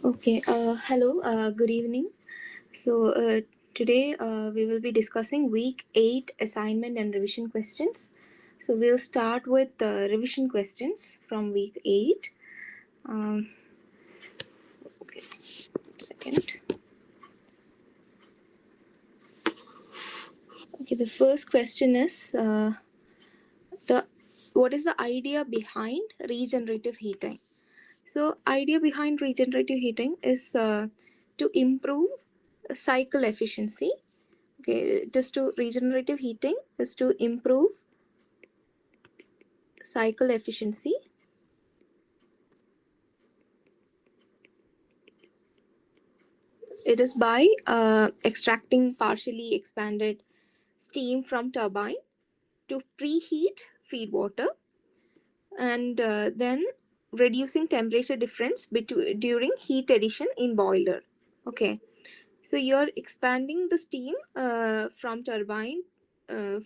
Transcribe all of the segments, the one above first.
Okay, hello, good evening. Today we will be discussing week 8 assignment and revision questions. So we'll start with the revision questions from week 8. Okay, second. Okay, the first question is the what is the idea behind regenerative heating? So idea behind regenerative heating is to improve cycle efficiency. Okay, just to regenerative heating is to improve cycle efficiency. It is by extracting partially expanded steam from turbine to preheat feed water and then reducing temperature difference during heat addition in boiler. Okay, so you're expanding the steam from turbine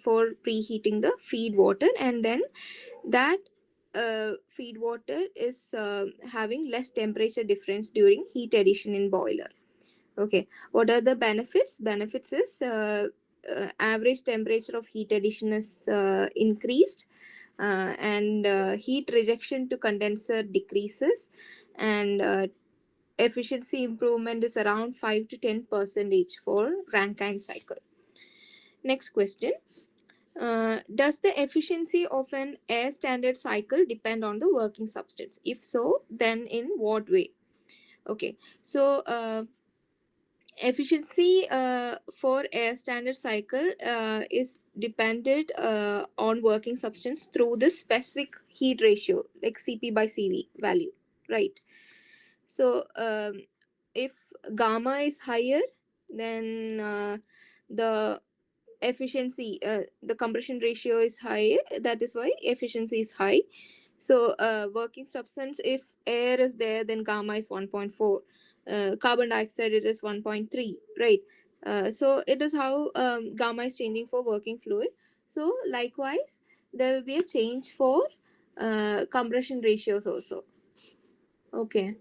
for preheating the feed water, and then that feed water is having less temperature difference during heat addition in boiler. Okay, what are the benefits? Benefits is average temperature of heat addition is increased, and heat rejection to condenser decreases, and efficiency improvement is around 5 to 10% for Rankine cycle. Next question. Does the efficiency of an air standard cycle depend on the working substance? If so, then in what way? Okay, so efficiency for air standard cycle is dependent on working substance through the specific heat ratio, like Cp by Cv value, right? So if gamma is higher, then the efficiency, the compression ratio is high. That is why efficiency is high. So working substance, if air is there, then gamma is 1.4. Carbon dioxide, it is 1.3, right? So it is how gamma is changing for working fluid. So likewise, there will be a change for compression ratios also. Okay,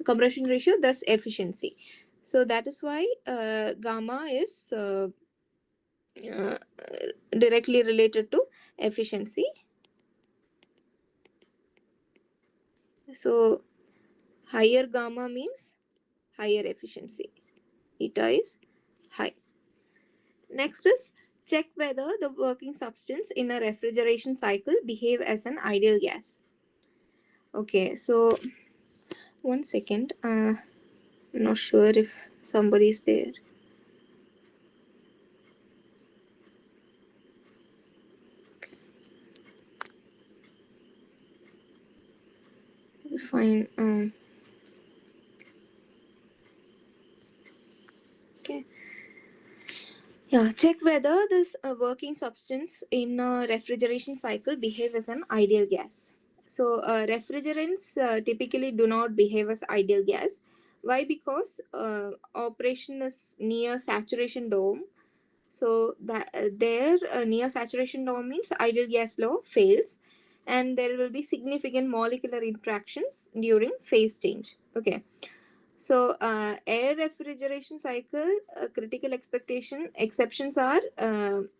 compression ratio, thus efficiency. So that is why gamma is directly related to efficiency. So higher gamma means higher efficiency. Eta is high. Next is check whether the working substance in a refrigeration cycle behave as an ideal gas. Okay, so one second. Not sure if somebody is there. Fine. Okay. Yeah, check whether this working substance in a refrigeration cycle behave as an ideal gas. So refrigerants typically do not behave as ideal gas. Why? Because operation is near saturation dome. So that there near saturation dome means ideal gas law fails, and there will be significant molecular interactions during phase change. Okay. So, air refrigeration cycle, critical expectation exceptions are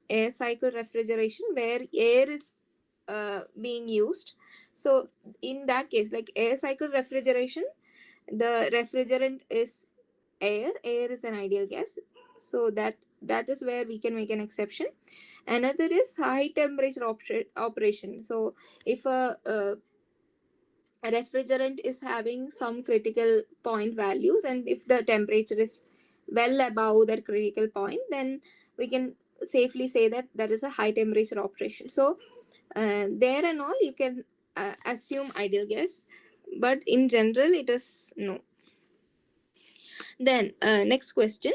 air cycle refrigeration, where air is being used. So, in that case, like air cycle refrigeration, the refrigerant is air. Air is an ideal gas. So that is where we can make an exception. Another is high temperature operation. So, if a refrigerant is having some critical point values, and if the temperature is well above that critical point, then we can safely say that that is a high temperature operation. So there and all you can assume ideal gas, but in general it is no. Then next question.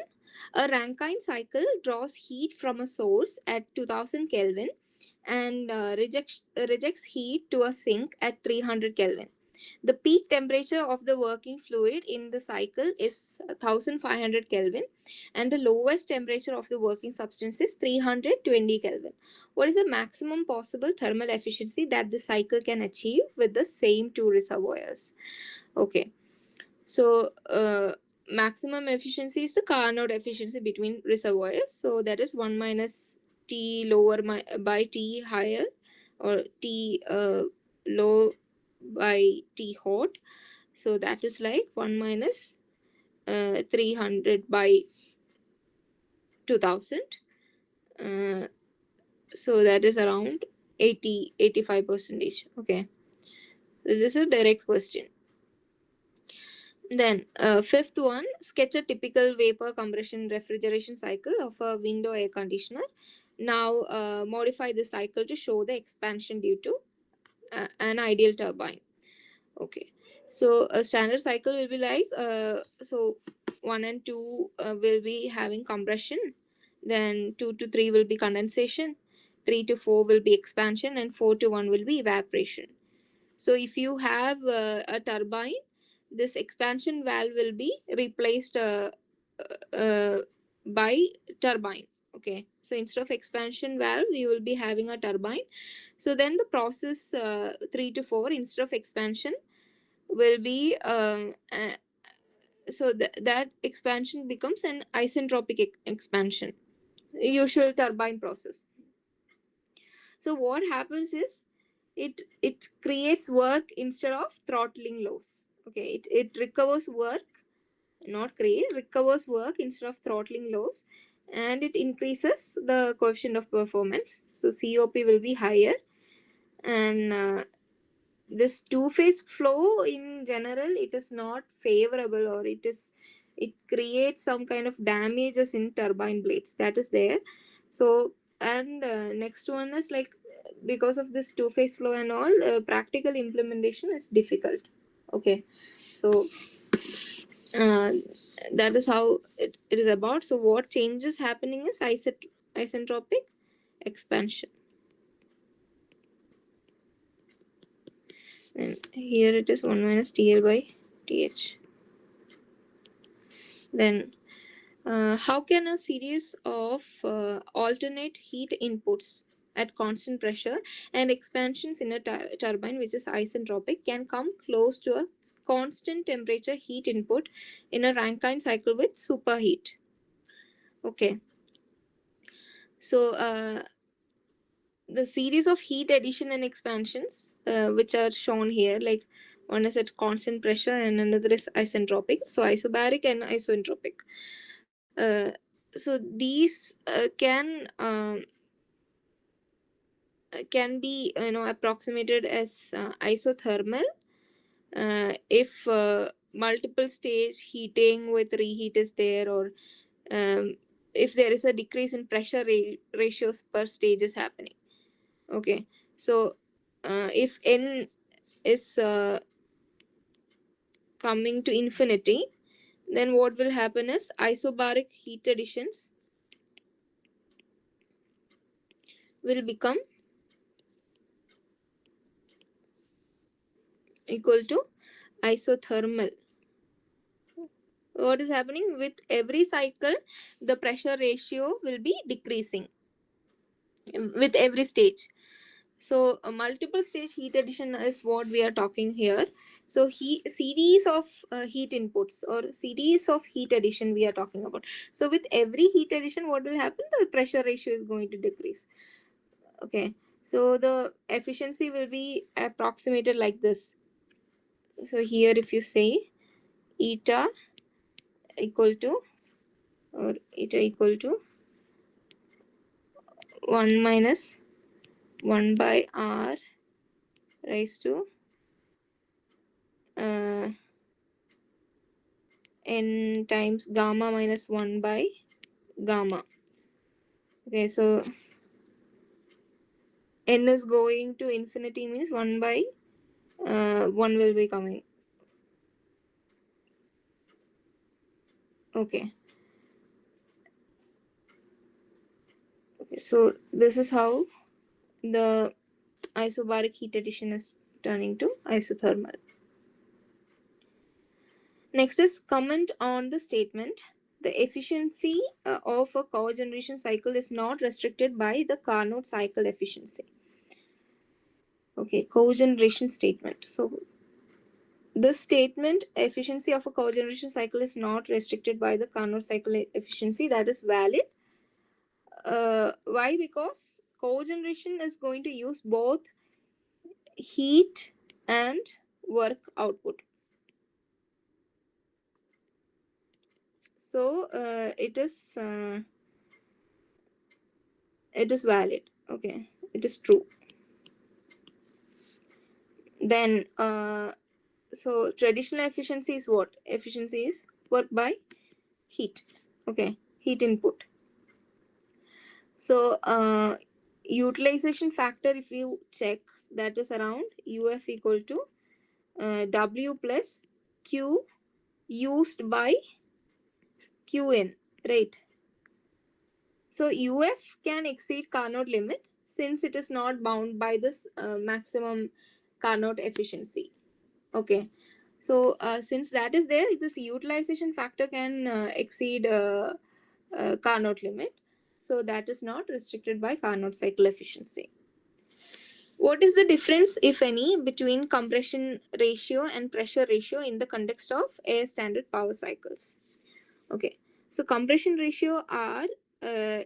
A Rankine cycle draws heat from a source at 2000 Kelvin and rejects heat to a sink at 300 Kelvin. The peak temperature of the working fluid in the cycle is 1500 Kelvin, and the lowest temperature of the working substance is 320 Kelvin. What is the maximum possible thermal efficiency that the cycle can achieve with the same two reservoirs? Okay. So maximum efficiency is the Carnot efficiency between reservoirs. So that is 1 minus T lower by T higher, or T low by T hot. So that is like 1 minus 300 by 2000. So that is around 85%. Okay. So this is a direct question. Then fifth one, sketch a typical vapor compression refrigeration cycle of a window air conditioner. Now modify the cycle to show the expansion due to an ideal turbine. Okay, so a standard cycle will be like, so 1 and 2 will be having compression, then 2 to 3 will be condensation, 3 to 4 will be expansion, and 4 to 1 will be evaporation. So if you have a turbine, this expansion valve will be replaced by turbine. Okay, so instead of expansion valve, you will be having a turbine. So then the process 3 to 4, instead of expansion, will be so that expansion becomes an isentropic expansion, usual turbine process. So what happens is, it creates work instead of throttling loss. Okay, it recovers work, not create, recovers work instead of throttling loss, and it increases the coefficient of performance. So COP will be higher, and this two-phase flow in general, it is not favorable, or it creates some kind of damages in turbine blades, that is there. So, and next one is like, because of this two-phase flow and all, practical implementation is difficult. Okay, so uh, that is how it is about. So what changes happening is isentropic expansion, and here it is 1 minus TL by TH. Then how can a series of alternate heat inputs at constant pressure and expansions in a turbine which is isentropic can come close to a constant temperature heat input in a Rankine cycle with superheat? Okay, so the series of heat addition and expansions which are shown here, like one is at constant pressure and another is isentropic, so isobaric and isoentropic. So these can be approximated as isothermal if multiple stage heating with reheat is there, or if there is a decrease in pressure ratios per stage is happening. Okay, so if n is coming to infinity, then what will happen is isobaric heat additions will become equal to isothermal. What is happening with every cycle, the pressure ratio will be decreasing with every stage. So a multiple stage heat addition is what we are talking here. So series of heat inputs or series of heat addition we are talking about. So with every heat addition, what will happen? The pressure ratio is going to decrease. Okay, so the efficiency will be approximated like this. So here if you say eta equal to, or eta equal to 1 minus 1 by r raised to uh, n times gamma minus 1 by gamma. Okay, so n is going to infinity means 1 by 1 will be coming. Okay. Okay, so this is how the isobaric heat addition is turning to isothermal. Next is comment on the statement. The efficiency of a cogeneration cycle is not restricted by the Carnot cycle efficiency. Okay, cogeneration statement. So this statement, efficiency of a cogeneration cycle is not restricted by the Carnot cycle efficiency, that is valid. Why? Because cogeneration is going to use both heat and work output. So it is valid. Okay, it is true. Then so traditional efficiency is what? Efficiency is work by heat. Okay, heat input. So utilization factor, if you check, that is around UF equal to W plus Q used by Qn, right? So UF can exceed Carnot limit since it is not bound by this maximum Carnot efficiency. Okay, so since that is there, this utilization factor can exceed Carnot limit. So that is not restricted by Carnot cycle efficiency. What is the difference, if any, between compression ratio and pressure ratio in the context of air standard power cycles? Okay, so compression ratio are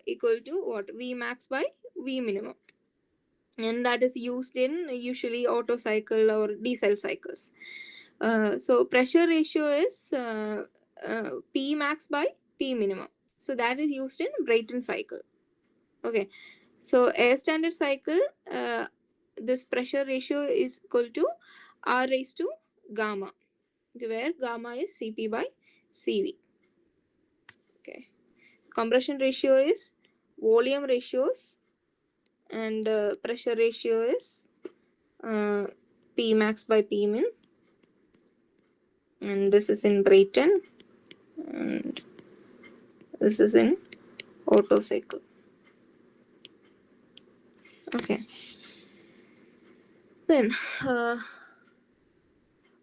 equal to what? V max by V minimum, and that is used in usually Otto cycle or diesel cycles. So pressure ratio is P max by P minimum, so that is used in Brayton cycle. Okay, so air standard cycle, this pressure ratio is equal to R raised to gamma, where gamma is Cp by Cv. Okay, compression ratio is volume ratios, and pressure ratio is P max by P min, and this is in Brayton, and this is in Otto cycle. Okay, then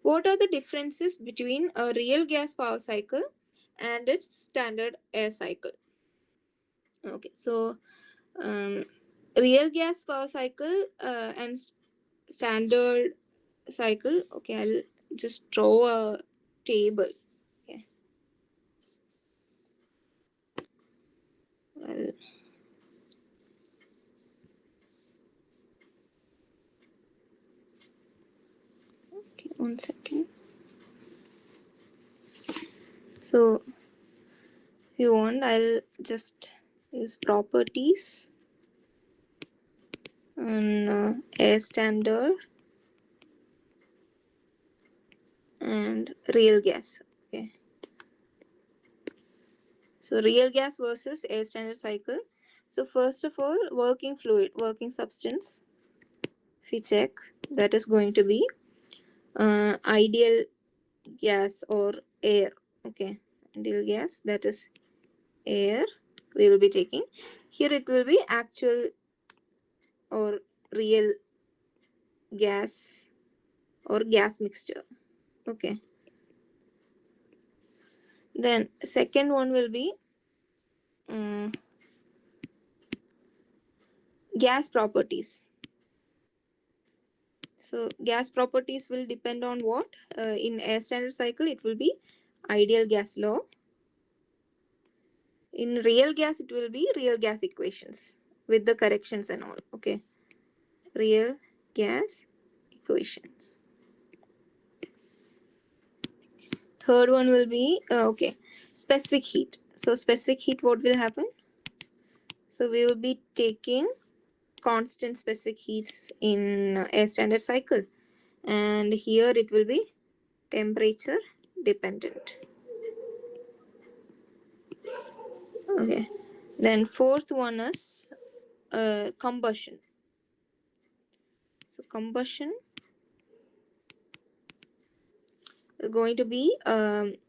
what are the differences between a real gas power cycle and its standard air cycle? Okay, so real gas power cycle and standard cycle. Okay, I'll just draw a table. Okay, okay, 1 second. So if you want, I'll just use properties and air standard and real gas. Okay, so real gas versus air standard cycle. So first of all, working fluid, working substance, if we check, that is going to be ideal gas or air. Okay, ideal gas, that is air we will be taking. Here it will be actual or real gas or gas mixture. Okay, then second one will be gas properties. So gas properties will depend on what? In air standard cycle it will be ideal gas law. In real gas it will be real gas equations with the corrections and all. Okay, real gas equations. Third one will be okay, specific heat. So specific heat, what will happen? So we will be taking constant specific heats in air standard cycle, and here it will be temperature dependent. Okay, then fourth one is combustion. So combustion is going to be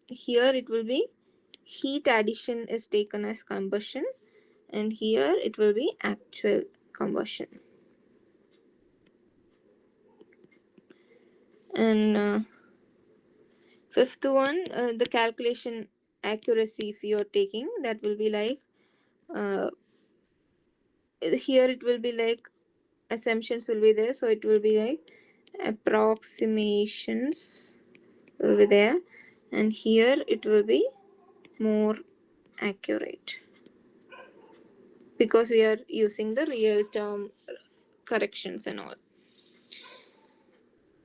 here it will be heat addition is taken as combustion, and here it will be actual combustion. And fifth one, the calculation accuracy, if you are taking, that will be like here it will be like assumptions will be there, so it will be like approximations will be there, and here it will be more accurate because we are using the real term corrections and all.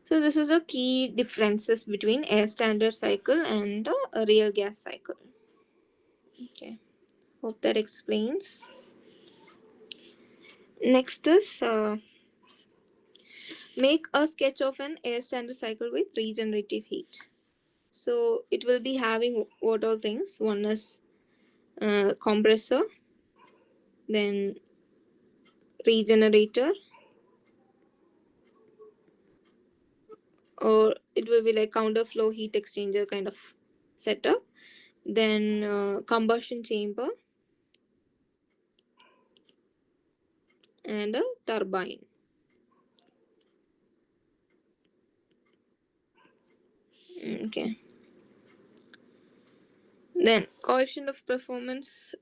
So this is the key differences between air standard cycle and a real gas cycle. Okay, hope that explains. Next is make a sketch of an air standard cycle with regenerative heat. So it will be having what all things. One is compressor, then regenerator, or it will be like counterflow heat exchanger kind of setup, then combustion chamber, and a turbine. Okay. Then coefficient of performance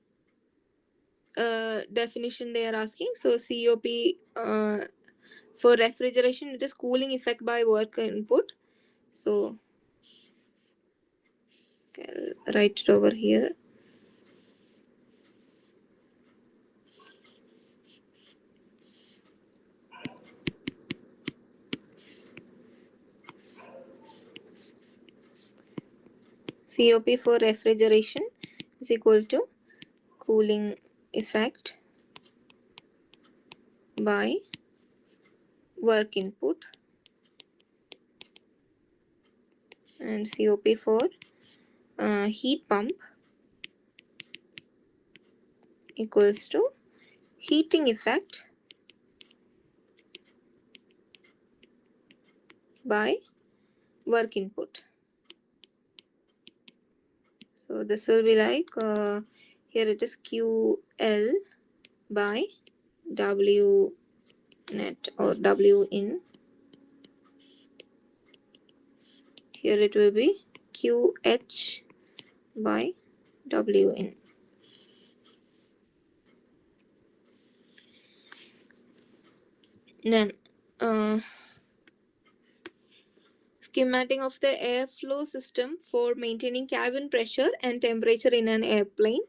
definition they are asking. So COP for refrigeration, it is cooling effect by work input. So okay, I'll write it over here. COP for refrigeration is equal to cooling effect by work input, and COP for heat pump equals to heating effect by work input. So this will be like here it is QL by W net or W in. Here it will be QH by W in. Then schematic of the airflow system for maintaining cabin pressure and temperature in an airplane.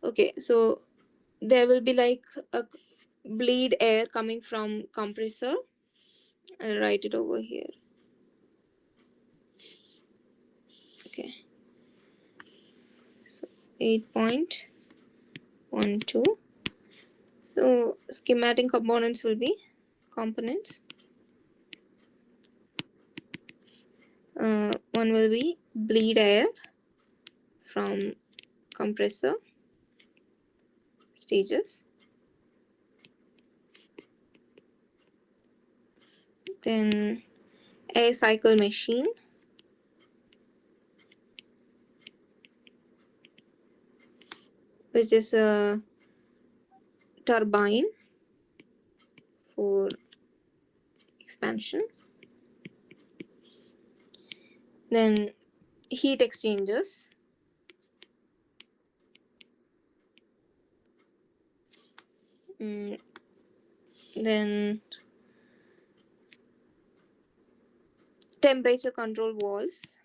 Okay, so there will be like a bleed air coming from compressor. I'll write it over here. Okay, so 8.12. So schematic components will be components. One will be bleed air from compressor stages. Then air cycle machine, which is a turbine for expansion. Then heat exchangers. Then temperature control valves.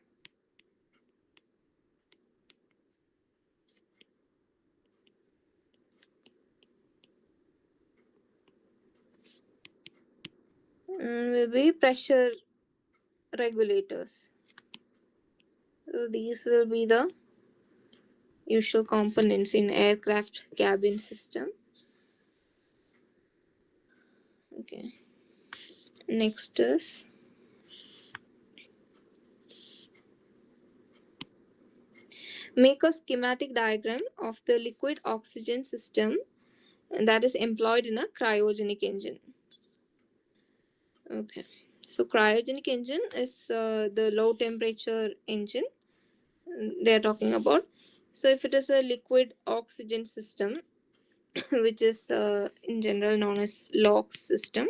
Will be pressure regulators. So these will be the usual components in aircraft cabin system. Okay. Next is make a schematic diagram of the liquid oxygen system that is employed in a cryogenic engine. Okay. So cryogenic engine is the low temperature engine they are talking about. So if it is a liquid oxygen system, which is in general known as LOX system,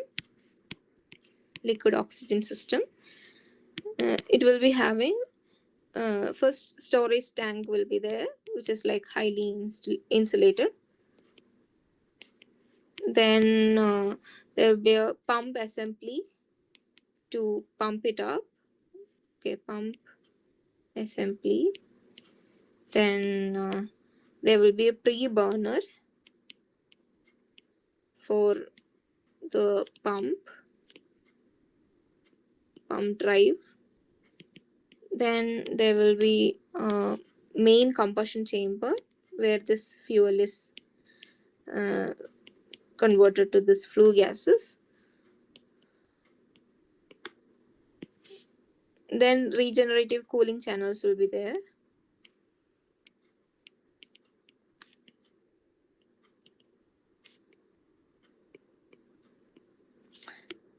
liquid oxygen system, it will be having first storage tank will be there, which is like highly insulated. Then there will be a pump assembly to pump it up. Okay, pump assembly. Then there will be a pre-burner for the pump drive. Then there will be a main combustion chamber where this fuel is uh, converted to this flue gases. Then regenerative cooling channels will be there.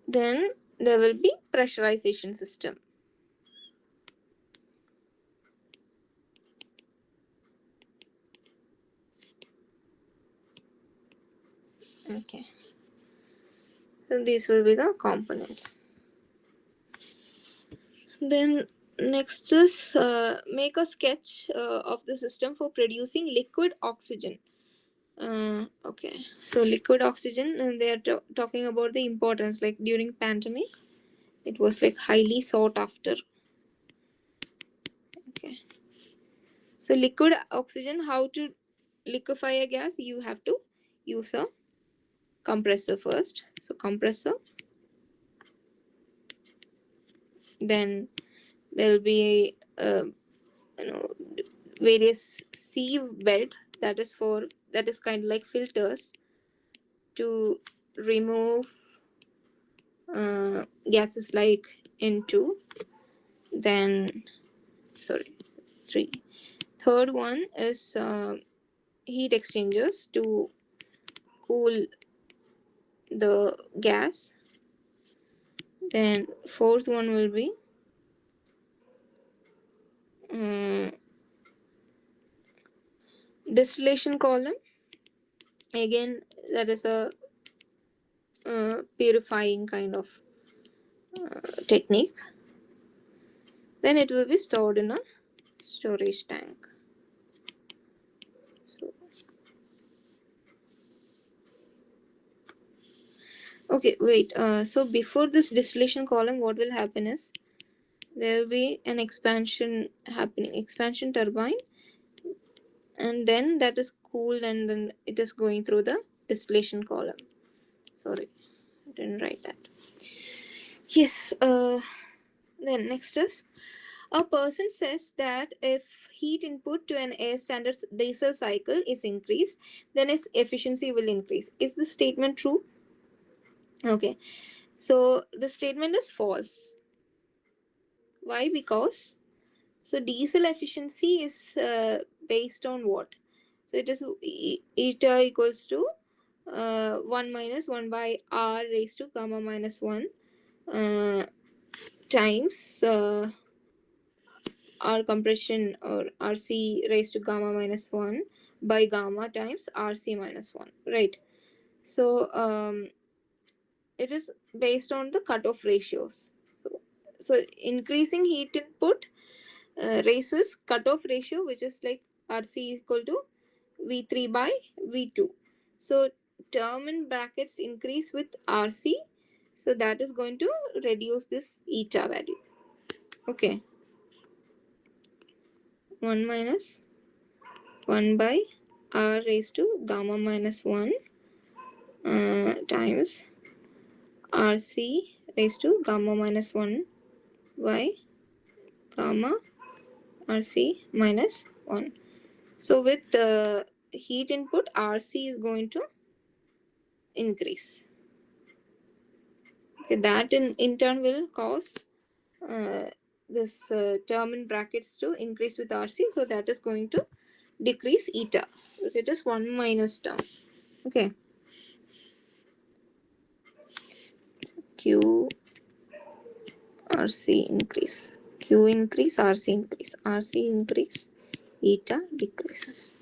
Then there will be pressurization system. Okay. So these will be the components. Then next is make a sketch of the system for producing liquid oxygen. Okay, so liquid oxygen, and they are talking about the importance, like during pandemic it was like highly sought after. Okay, so liquid oxygen, how to liquefy a gas? You have to use a compressor first. So compressor, then there will be various sieve bed, that is kind of like filters to remove gases like N2. Then sorry, 3. Third one is heat exchangers to cool the gas. Then fourth one will be um, distillation column. Again, that is a purifying kind of technique. Then it will be stored in a storage tank. So, okay, wait. So before this distillation column, what will happen is there will be an expansion happening, expansion turbine, and then that is cooled, and then it is going through the distillation column. Sorry, I didn't write that. Yes. Then next is, a person says that if heat input to an air standard diesel cycle is increased, then its efficiency will increase. Is this statement true? Okay, so the statement is false. Why? Because so diesel efficiency is based on what? So it is eta equals to 1 minus 1 by r raised to gamma minus 1 times r compression, or rc raised to gamma minus 1 by gamma times rc minus 1, right? So it is based on the cutoff ratios. So increasing heat input raises cutoff ratio, which is like rc equal to v3 by v2. So term in brackets increase with rc, so that is going to reduce this eta value. Okay, 1 minus 1 by r raised to gamma minus 1 times rc raised to gamma minus 1 by gamma rc minus 1. So with the heat input, rc is going to increase. Okay, that in turn will cause this term in brackets to increase with rc, so that is going to decrease eta. So it is 1 minus term. Okay, q rc increase, q increase, rc increase, rc increase, eta decreases.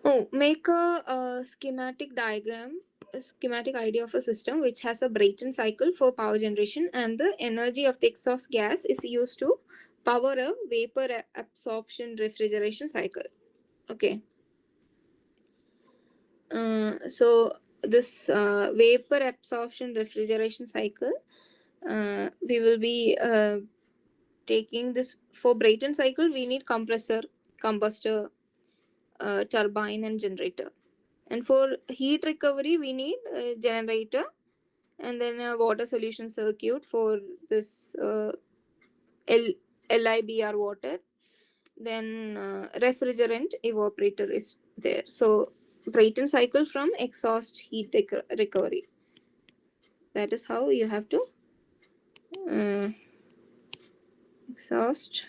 Oh, make a schematic diagram, a schematic idea of a system which has a Brayton cycle for power generation, and the energy of the exhaust gas is used to power a vapor absorption refrigeration cycle. Okay. So this vapor absorption refrigeration cycle, we will be taking this for Brayton cycle, we need compressor, combustor, turbine, and generator. And for heat recovery, we need a generator and then a water solution circuit for this LIBR water. Then refrigerant evaporator is there. So Brayton cycle from exhaust heat recovery. That is how you have to exhaust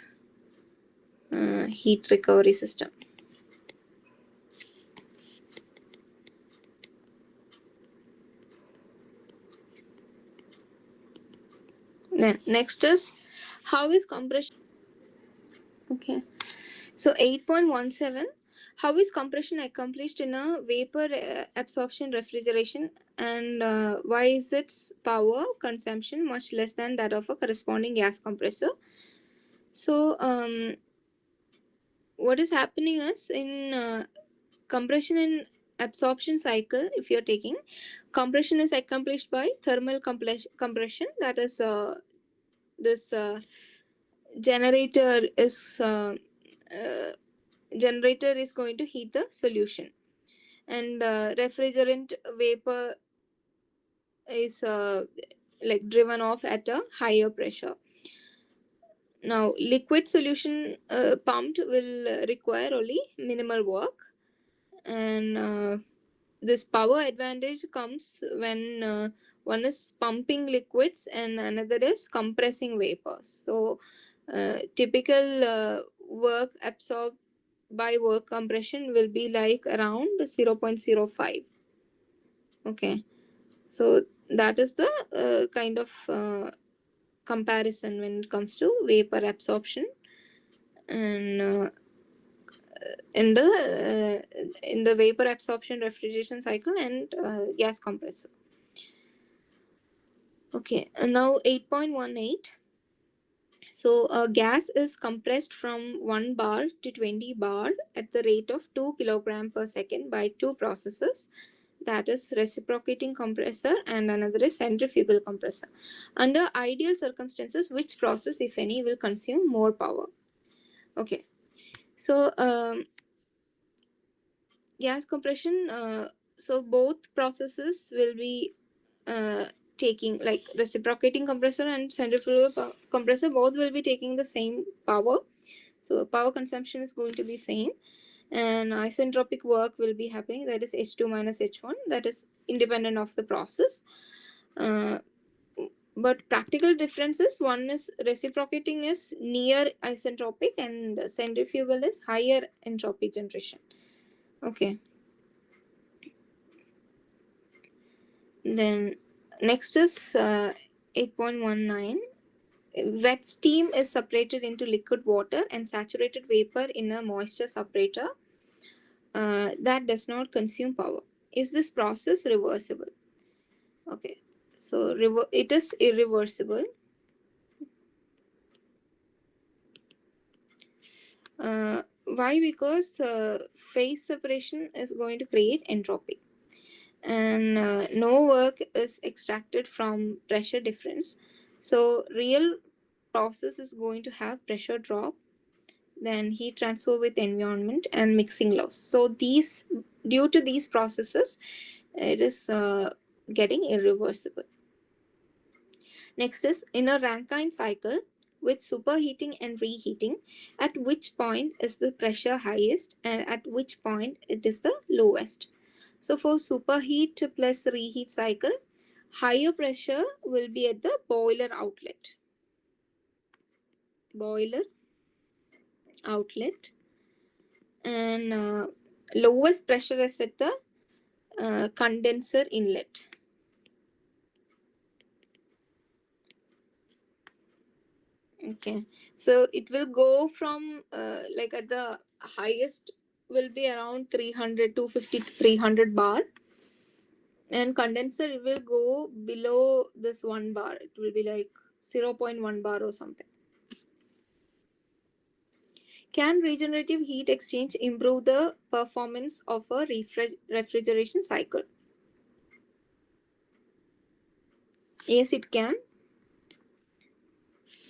heat recovery system. Then next is how is compression. Okay, so 8.17, how is compression accomplished in a vapor absorption refrigeration, and why is its power consumption much less than that of a corresponding gas compressor? So what is happening is in compression and absorption cycle, if you're taking, compression is accomplished by thermal compression, that is this generator is generator is going to heat the solution, and refrigerant vapor is like driven off at a higher pressure. Now liquid solution pumped will require only minimal work, and this power advantage comes when one is pumping liquids and another is compressing vapors. So typical work absorbed by work compression will be like around 0.05. Okay, so that is the kind of comparison when it comes to vapor absorption and in the vapor absorption refrigeration cycle and gas compressor. Okay, and now 8.18. So gas is compressed from 1 bar to 20 bar at the rate of 2 kilogram per second by two processes, that is reciprocating compressor and another is centrifugal compressor. Under ideal circumstances, which process, if any, will consume more power? Okay, so gas compression, so both processes will be taking, like reciprocating compressor and centrifugal compressor, both will be taking the same power. So power consumption is going to be same, and isentropic work will be happening, that is H2 minus H1, that is independent of the process. But practical differences, one is reciprocating is near isentropic and centrifugal is higher entropy generation. Okay, then next is 8.19. Wet steam is separated into liquid water and saturated vapor in a moisture separator that does not consume power. Is this process reversible? Okay, so it is irreversible. Why? Because phase separation is going to create entropy, and no work is extracted from pressure difference. So real process is going to have pressure drop, then heat transfer with environment and mixing loss. So these, due to these processes, it is getting irreversible. Next is in a Rankine cycle with superheating and reheating, at which point is the pressure highest and at which point it is the lowest. So for superheat plus reheat cycle, higher pressure will be at the boiler outlet. And lowest pressure is at the condenser inlet. Okay, so it will go from like at the highest will be around 300, 250 to 300 bar, and condenser it will go below this 1 bar. It will be like 0.1 bar or something. Can regenerative heat exchange improve the performance of a refrigeration cycle? Yes, it can.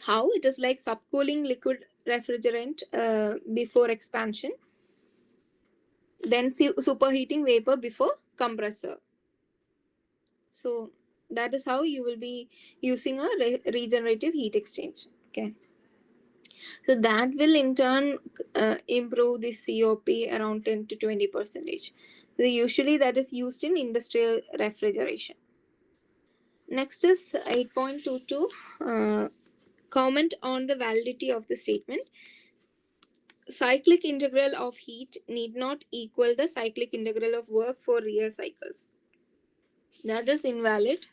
How? It is like subcooling liquid refrigerant before expansion, then superheating vapor before compressor. So that is how you will be using a regenerative heat exchange. Okay. So that will in turn improve the COP around 10 to 20%. So usually that is used in industrial refrigeration. Next is 8.22. Comment on the validity of the statement. Cyclic integral of heat need not equal the cyclic integral of work for real cycles. That is invalid,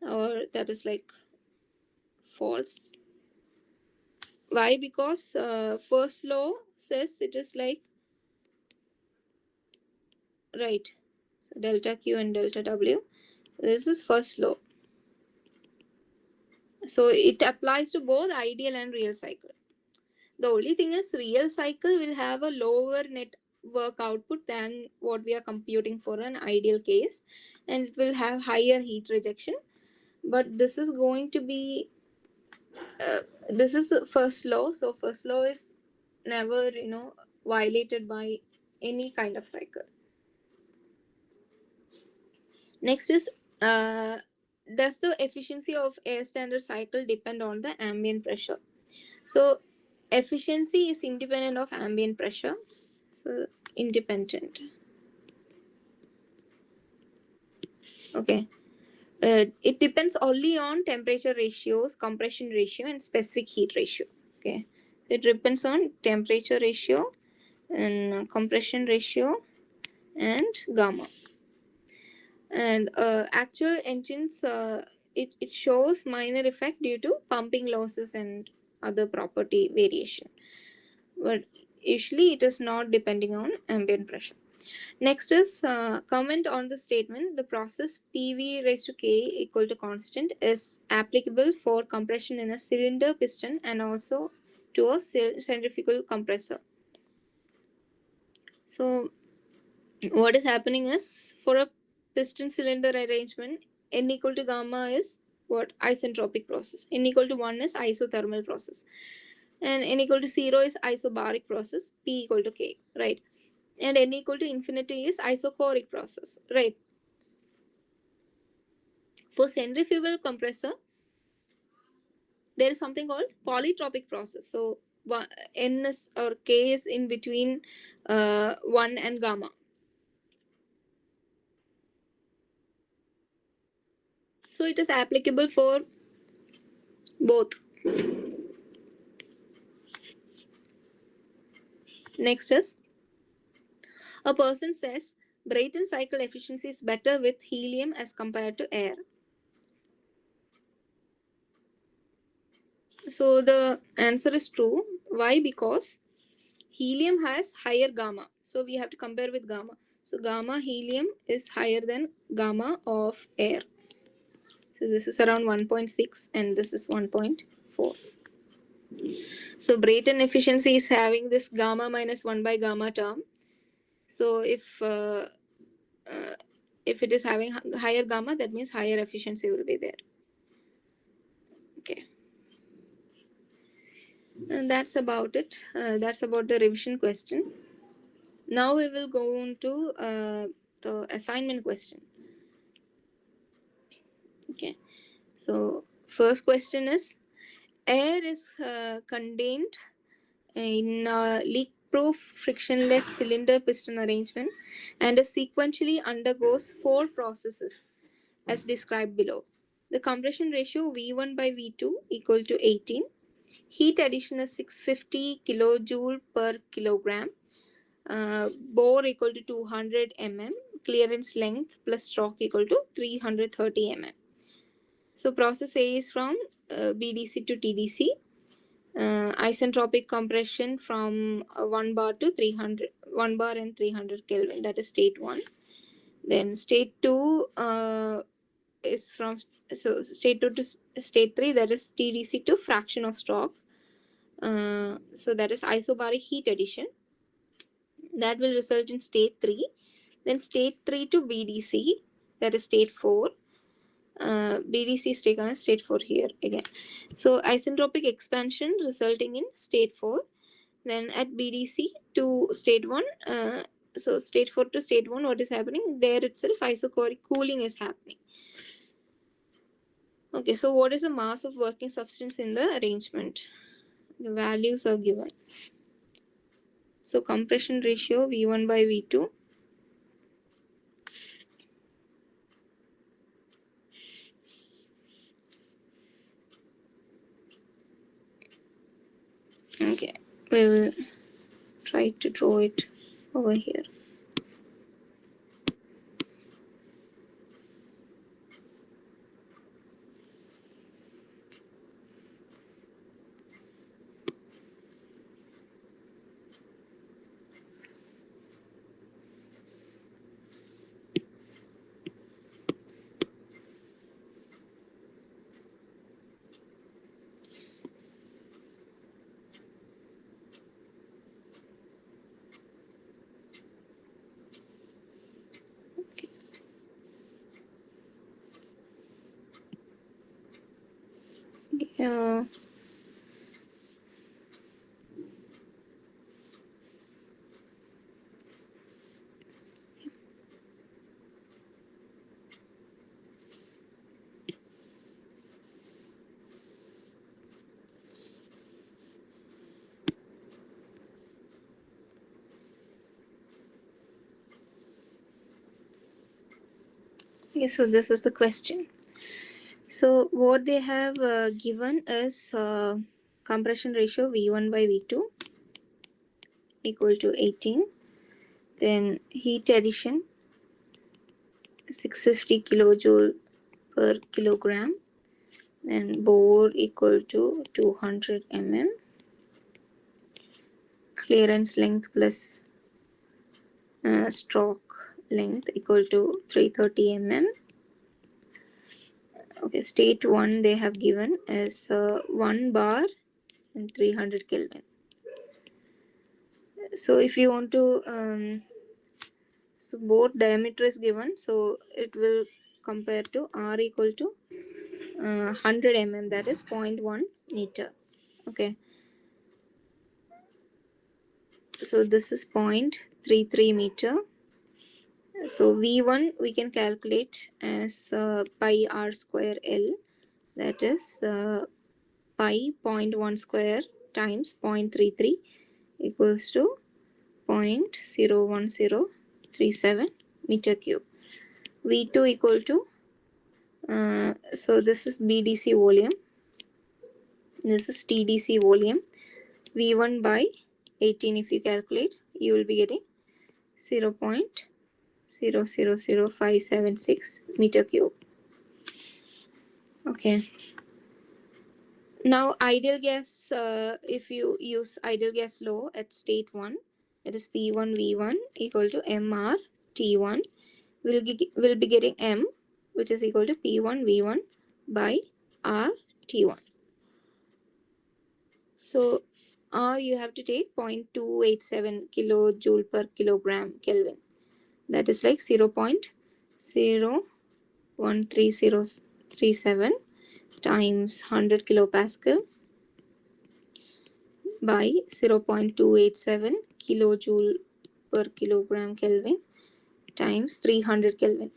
or that is like false. Why? Because first law says it is like, right, so delta Q and delta W. This is first law. So it applies to both ideal and real cycle. The only thing is real cycle will have a lower net work output than what we are computing for an ideal case, and it will have higher heat rejection. But this is going to be this is the first law. So first law is never violated by any kind of cycle. Next is does the efficiency of air standard cycle depend on the ambient pressure? So efficiency is independent of ambient pressure. So independent. Okay. It depends only on temperature ratios, compression ratio, and specific heat ratio. Okay. It depends on temperature ratio and compression ratio and gamma. And actual engines, it shows minor effect due to pumping losses and other property variation. But usually it is not depending on ambient pressure. Next is comment on the statement. The process PV raised to K equal to constant is applicable for compression in a cylinder piston and also to a centrifugal compressor. So what is happening is, for a piston cylinder arrangement, N equal to gamma is what? Isentropic process. N equal to 1 is isothermal process. And N equal to 0 is isobaric process. P equal to K, right? And N equal to infinity is isochoric process, right? For centrifugal compressor, there is something called polytropic process. So N is or K is in between 1 and gamma. So it is applicable for both. Next is, a person says Brayton cycle efficiency is better with helium as compared to air. So the answer is true. Why? Because helium has higher gamma. So we have to compare with gamma. So gamma helium is higher than gamma of air. So this is around 1.6 and this is 1.4. So Brayton efficiency is having this gamma minus 1 by gamma term. So if it is having higher gamma, that means higher efficiency will be there. Okay. And that's about it. That's about the revision question. Now we will go on to the assignment question. Okay. So first question is, air is contained in a leak-proof frictionless cylinder piston arrangement and sequentially undergoes 4 processes as described below. The compression ratio V1 by V2 equal to 18. Heat addition is 650 kilojoule per kilogram. Bore equal to 200 mm. Clearance length plus stroke equal to 330 mm. So process A is from BDC to TDC. Isentropic compression from 1 bar to 300, 1 bar and 300 Kelvin. That is state 1. Then state 2 is from, so state 2 to state 3, that is TDC to fraction of stroke. So that is isobaric heat addition. That will result in state 3. Then state 3 to BDC, that is state 4. BDC is taken as state 4 here again. So isentropic expansion resulting in state 4. Then at BDC to state 1, so state 4 to state 1, what is happening? There itself isochoric cooling is happening. Okay, so what is the mass of working substance in the arrangement? The values are given. So compression ratio V1 by V2. Okay, we will try to draw it over here. Uh, okay, so this is the question. So what they have given is compression ratio V1 by V2 equal to 18. Then heat addition 650 kilojoule per kilogram. Then bore equal to 200 mm. Clearance length plus stroke length equal to 330 mm. Okay, state 1 they have given is 1 bar and 300 Kelvin. So if you want to so both diameter is given, so it will compare to R equal to 100 mm, that is 0.1 meter. Okay, so this is 0.33 meter. So V1 we can calculate as pi R square L, that is pi 0.1 square times 0.33 equals to 0.01037 meter cube. V2 equal to so this is BDC volume, this is TDC volume. V1 by 18 if you calculate, you will be getting 0.000576 meter cube. Okay. Now ideal gas, if you use ideal gas law at state 1, that is P1 V1 equal to MR T1, will be getting M, which is equal to P1 V1 by R T1. So R you have to take 0.287 kilojoule per kilogram Kelvin. That is like 0.013037 times 100 kilopascal by 0.287 kilojoule per kilogram Kelvin times 300 Kelvin.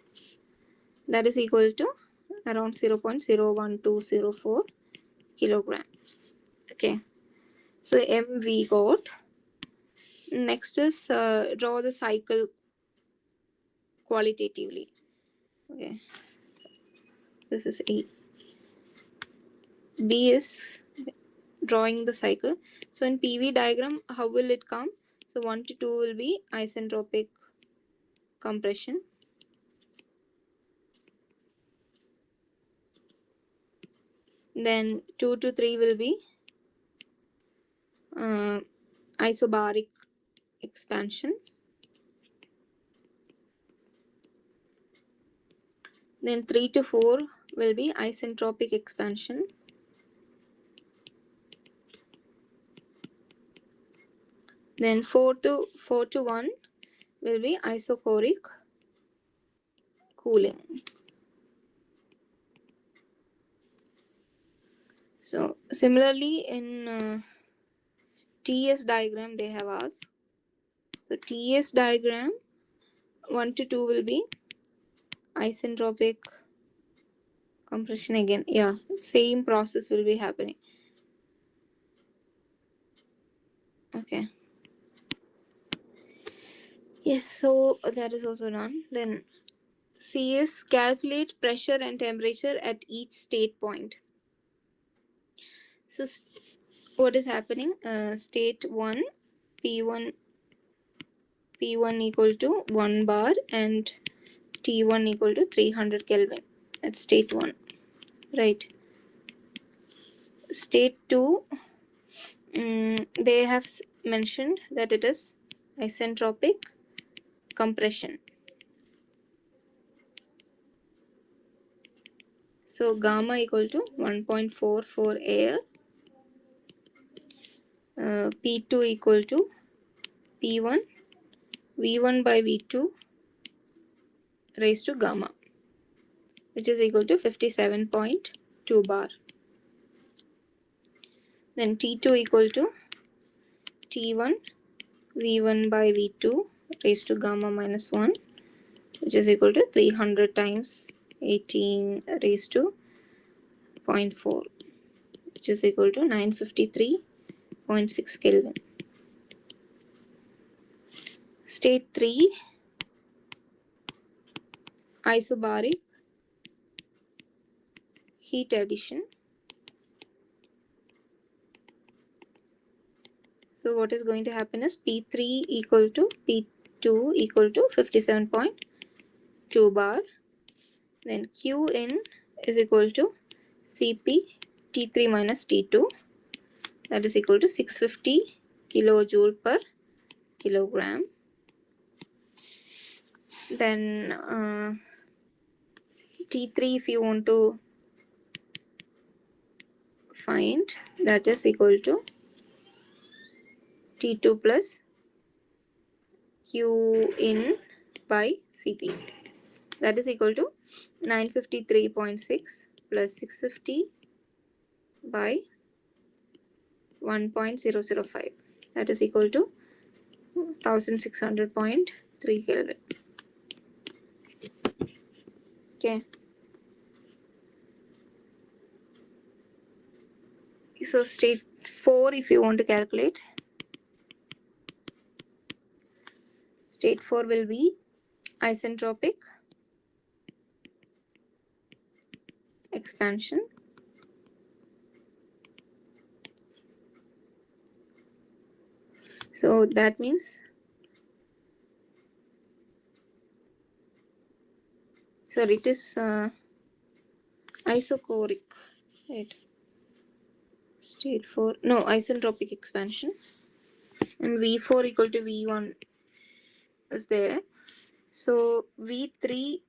That is equal to around 0.01204 kilogram. Okay, so M we got. Next is draw the cycle qualitatively. Okay, this is A. B is drawing the cycle. So in PV diagram, how will it come? So 1 to 2 will be isentropic compression. Then 2 to 3 will be isobaric expansion. Then 3 to 4 will be isentropic expansion. Then 4 to 1 will be isochoric cooling. So similarly in TS diagram they have asked. So TS diagram 1 to 2 will be isentropic compression again. Yeah, same process will be happening. Okay. Yes, so that is also done. Then CS, calculate pressure and temperature at each state point. So what is happening? State 1, P1 equal to 1 bar and T1 equal to 300 Kelvin at state 1, right? State 2, they have mentioned that it is isentropic compression. So gamma equal to 1.44 air, P2 equal to P1, V1 by V2 raised to gamma, which is equal to 57.2 bar. Then T2 equal to T1, V1 by V2 raised to gamma minus 1, which is equal to 300 times 18 raised to 0.4, which is equal to 953.6 Kelvin. State 3, isobaric heat addition. So what is going to happen is P3 equal to P2 equal to 57.2 bar. Then Qn is equal to Cp T3 minus T2, that is equal to 650 kilojoule per kilogram. Then T3 if you want to find, that is equal to T2 plus Q in by Cp, that is equal to 953.6 plus 650 by 1.005, that is equal to 1600.3 Kelvin. Okay. So state 4 if you want to calculate, state 4 will be isentropic expansion. So that means, sorry, it is isochoric, right? State 4, no, isentropic expansion, and V4 equal to V1 is there. So V3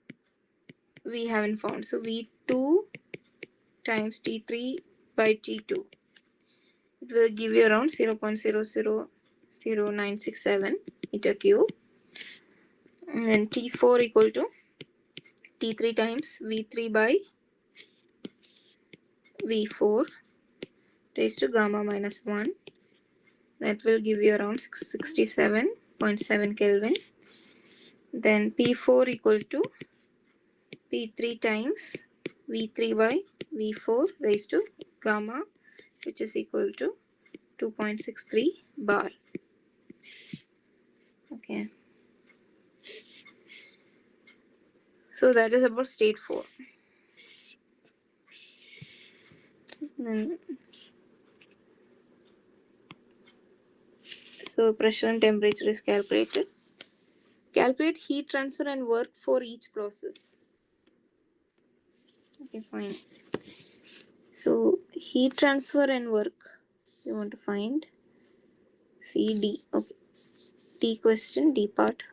we haven't found, so V2 times T3 by T2, it will give you around 0.000967 meter cube. And then T4 equal to T3 times V3 by V4 raised to gamma minus 1, that will give you around 67.7 Kelvin. Then P4 equal to P3 times V3 by V4 raised to gamma, which is equal to 2.63 bar. Okay. So that is about state 4. Then, so pressure and temperature is calculated. Calculate heat transfer and work for each process. Okay, fine. So heat transfer and work you want to find. C, D. Okay. D question, D part.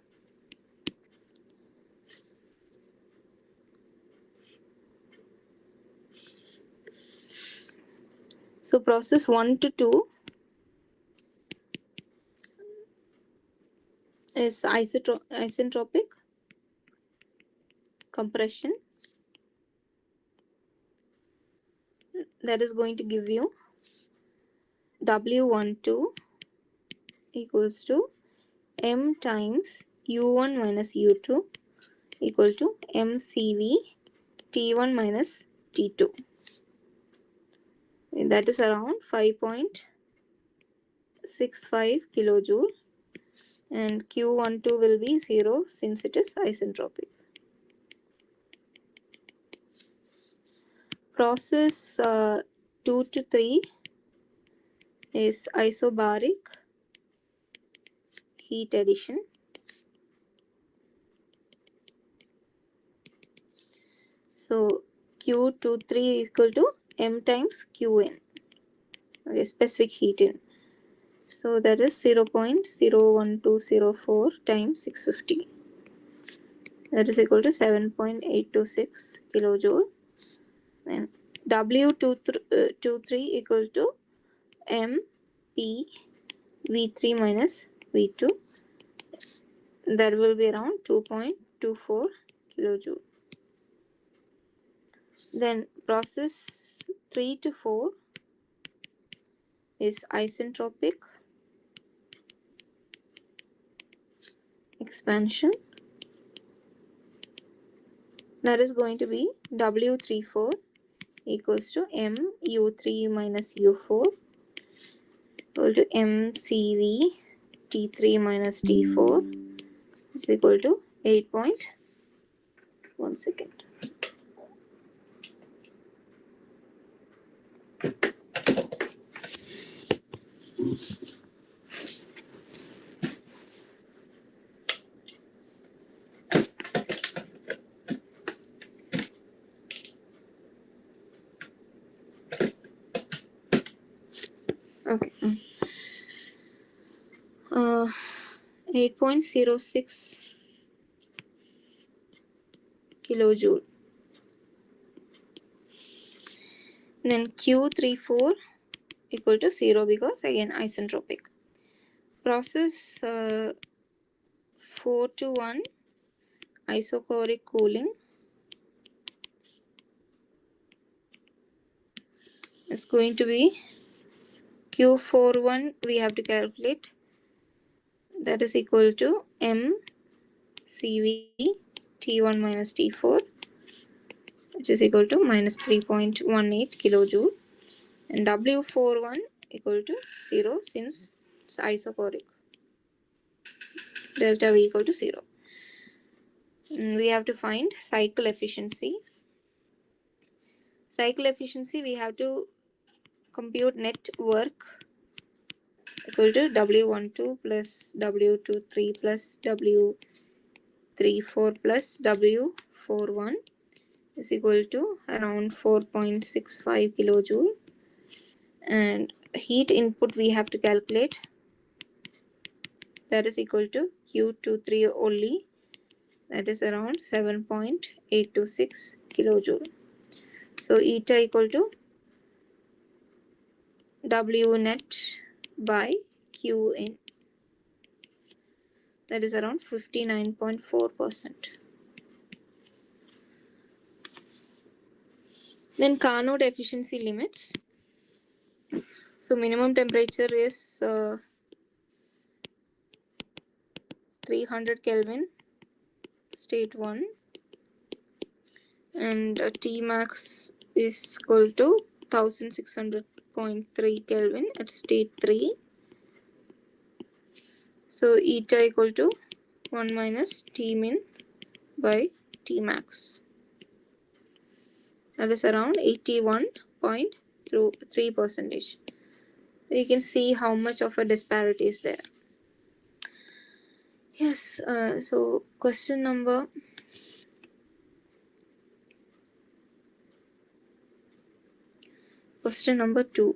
So process 1 to 2 is isentropic compression, that is going to give you W12 equals to M times U1 minus U2 equal to MCV T1 minus T2. That is around 5.65 kilojoule, and Q12 will be 0 since it is isentropic. Process 2 to 3 is isobaric heat addition. So Q23 is equal to M times Qn, okay, specific heat in. So that is 0.01204 times 650. That is equal to 7.826 kilojoule. And W23 equal to M P V3 minus V2. That will be around 2.24 kilojoule. Then process 3 to 4 is isentropic expansion. That is going to be W34 equals to MU3 minus U4 equal to MCV T3 minus T4 is equal to 8.1 second. Okay. 8.06 kilojoule. Then Q34 equal to 0 because again isentropic. Process 4 to 1 isochoric cooling is going to be Q41 we have to calculate. That is equal to MCV T1 minus T4, which is equal to minus 3.18 kilojoule, and W41 equal to 0 since it's isochoric. Delta V equal to 0. And we have to find cycle efficiency. Cycle efficiency we have to compute net work equal to W12 plus W23 plus W34 plus W41 is equal to around 4.65 kilojoule, and heat input we have to calculate. That is equal to Q23 only, that is around 7.826 kilojoule. So eta equal to W net by Qn, that is around 59.4%. Then Carnot efficiency limits. So minimum temperature is 300 Kelvin, state 1, and T max is equal to 1600.3 Kelvin at state 3. So eta equal to 1 minus T min by T max. That is around 81.3%. You can see how much of a disparity is there. Yes, so question number 2. Question number 2.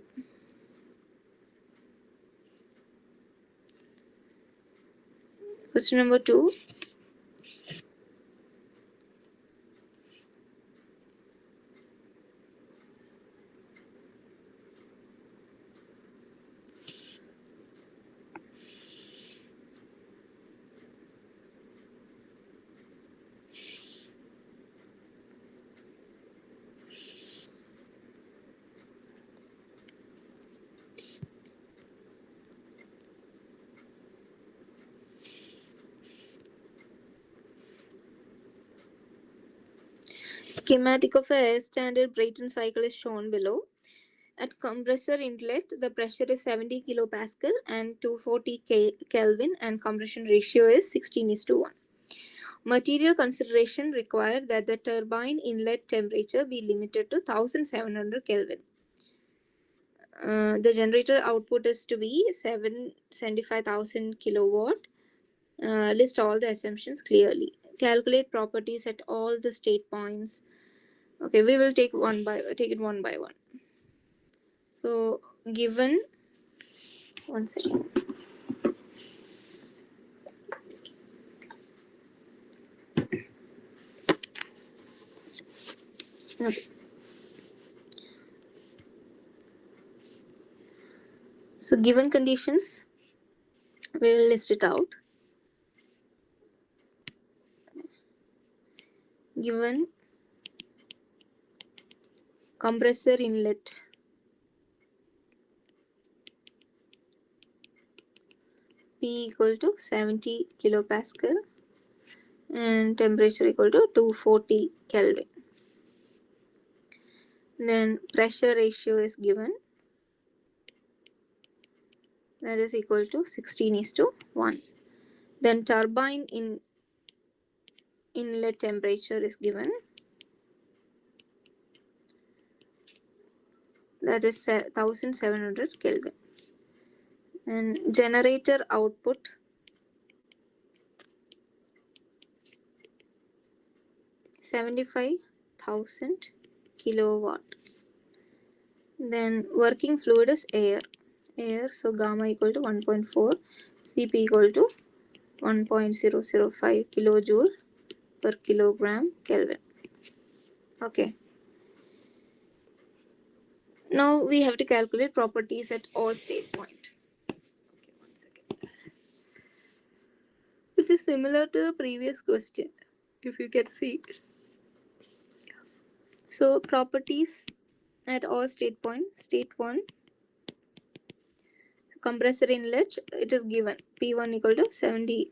Schematic of a standard Brayton cycle is shown below. At compressor inlet, the pressure is 70 kilopascal and 240 Kelvin, and compression ratio is 16:1. Material consideration require that the turbine inlet temperature be limited to 1700 Kelvin. The generator output is to be 75,000 kilowatt. List all the assumptions clearly. Calculate properties at all the state points. Okay, we will take it one by one. So given, one second. Okay. So given conditions, we will list it out. Given compressor inlet P equal to 70 kilopascal and temperature equal to 240 Kelvin. Then pressure ratio is given, that is equal to 16:1. Then turbine inlet temperature is given, that is 1700 Kelvin. And generator output $75,000 kilowatt. Then working fluid is air. So gamma equal to 1.4, Cp equal to 1.005 kilojoule per kilogram Kelvin. Okay. Now we have to calculate properties at all state point. Okay, one second. Which is similar to the previous question, if you can see. So properties at all state points. State 1, compressor inlet, it is given P1 equal to 70.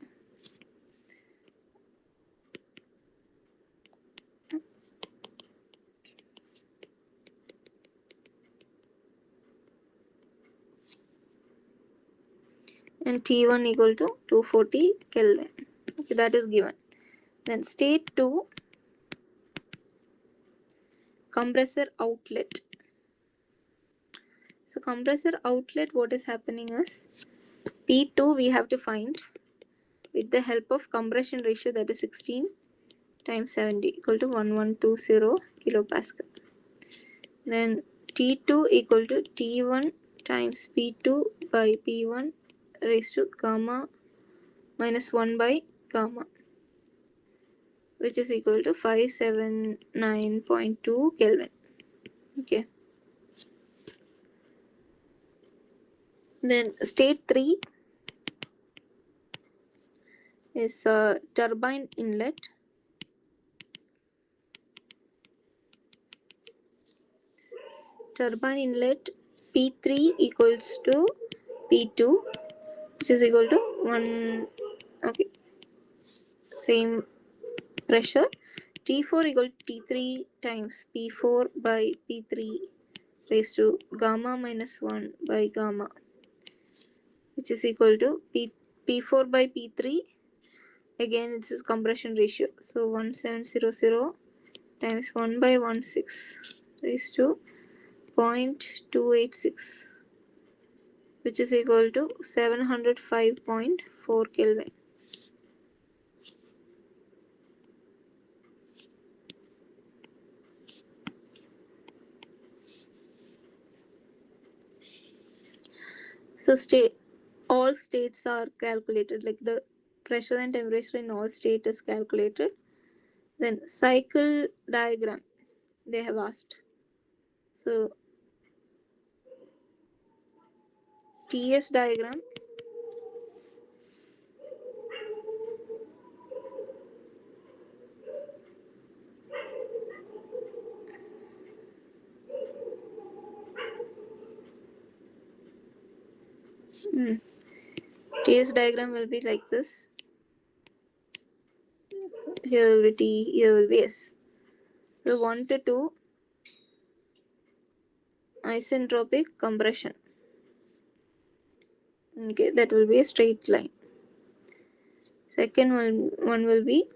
And T1 equal to 240 Kelvin. Okay, that is given. Then state 2, compressor outlet. So compressor outlet, what is happening is P2 we have to find with the help of compression ratio, that is 16 times 70 equal to 1120 kilopascal. Then T2 equal to T1 times P2 by P1 raised to gamma minus 1 by gamma, which is equal to 579.2 Kelvin. Okay. Then state 3 is turbine inlet. Turbine inlet P3 equals to P2, which is equal to 1. Okay. Same pressure. T4 equal to T3 times P4 by P3 raised to gamma minus 1 by gamma, which is equal to P4 by P3. Again, it's a compression ratio. So 1700 times 1 by 16 raised to 0.286, which is equal to 705.4 Kelvin. So all states are calculated, like the pressure and temperature in all state is calculated. Then cycle diagram they have asked. So TS diagram, TS diagram will be like this. Here will be T, here will be S. So 1 to 2 isentropic compression. Okay, that will be a straight line. Second one will be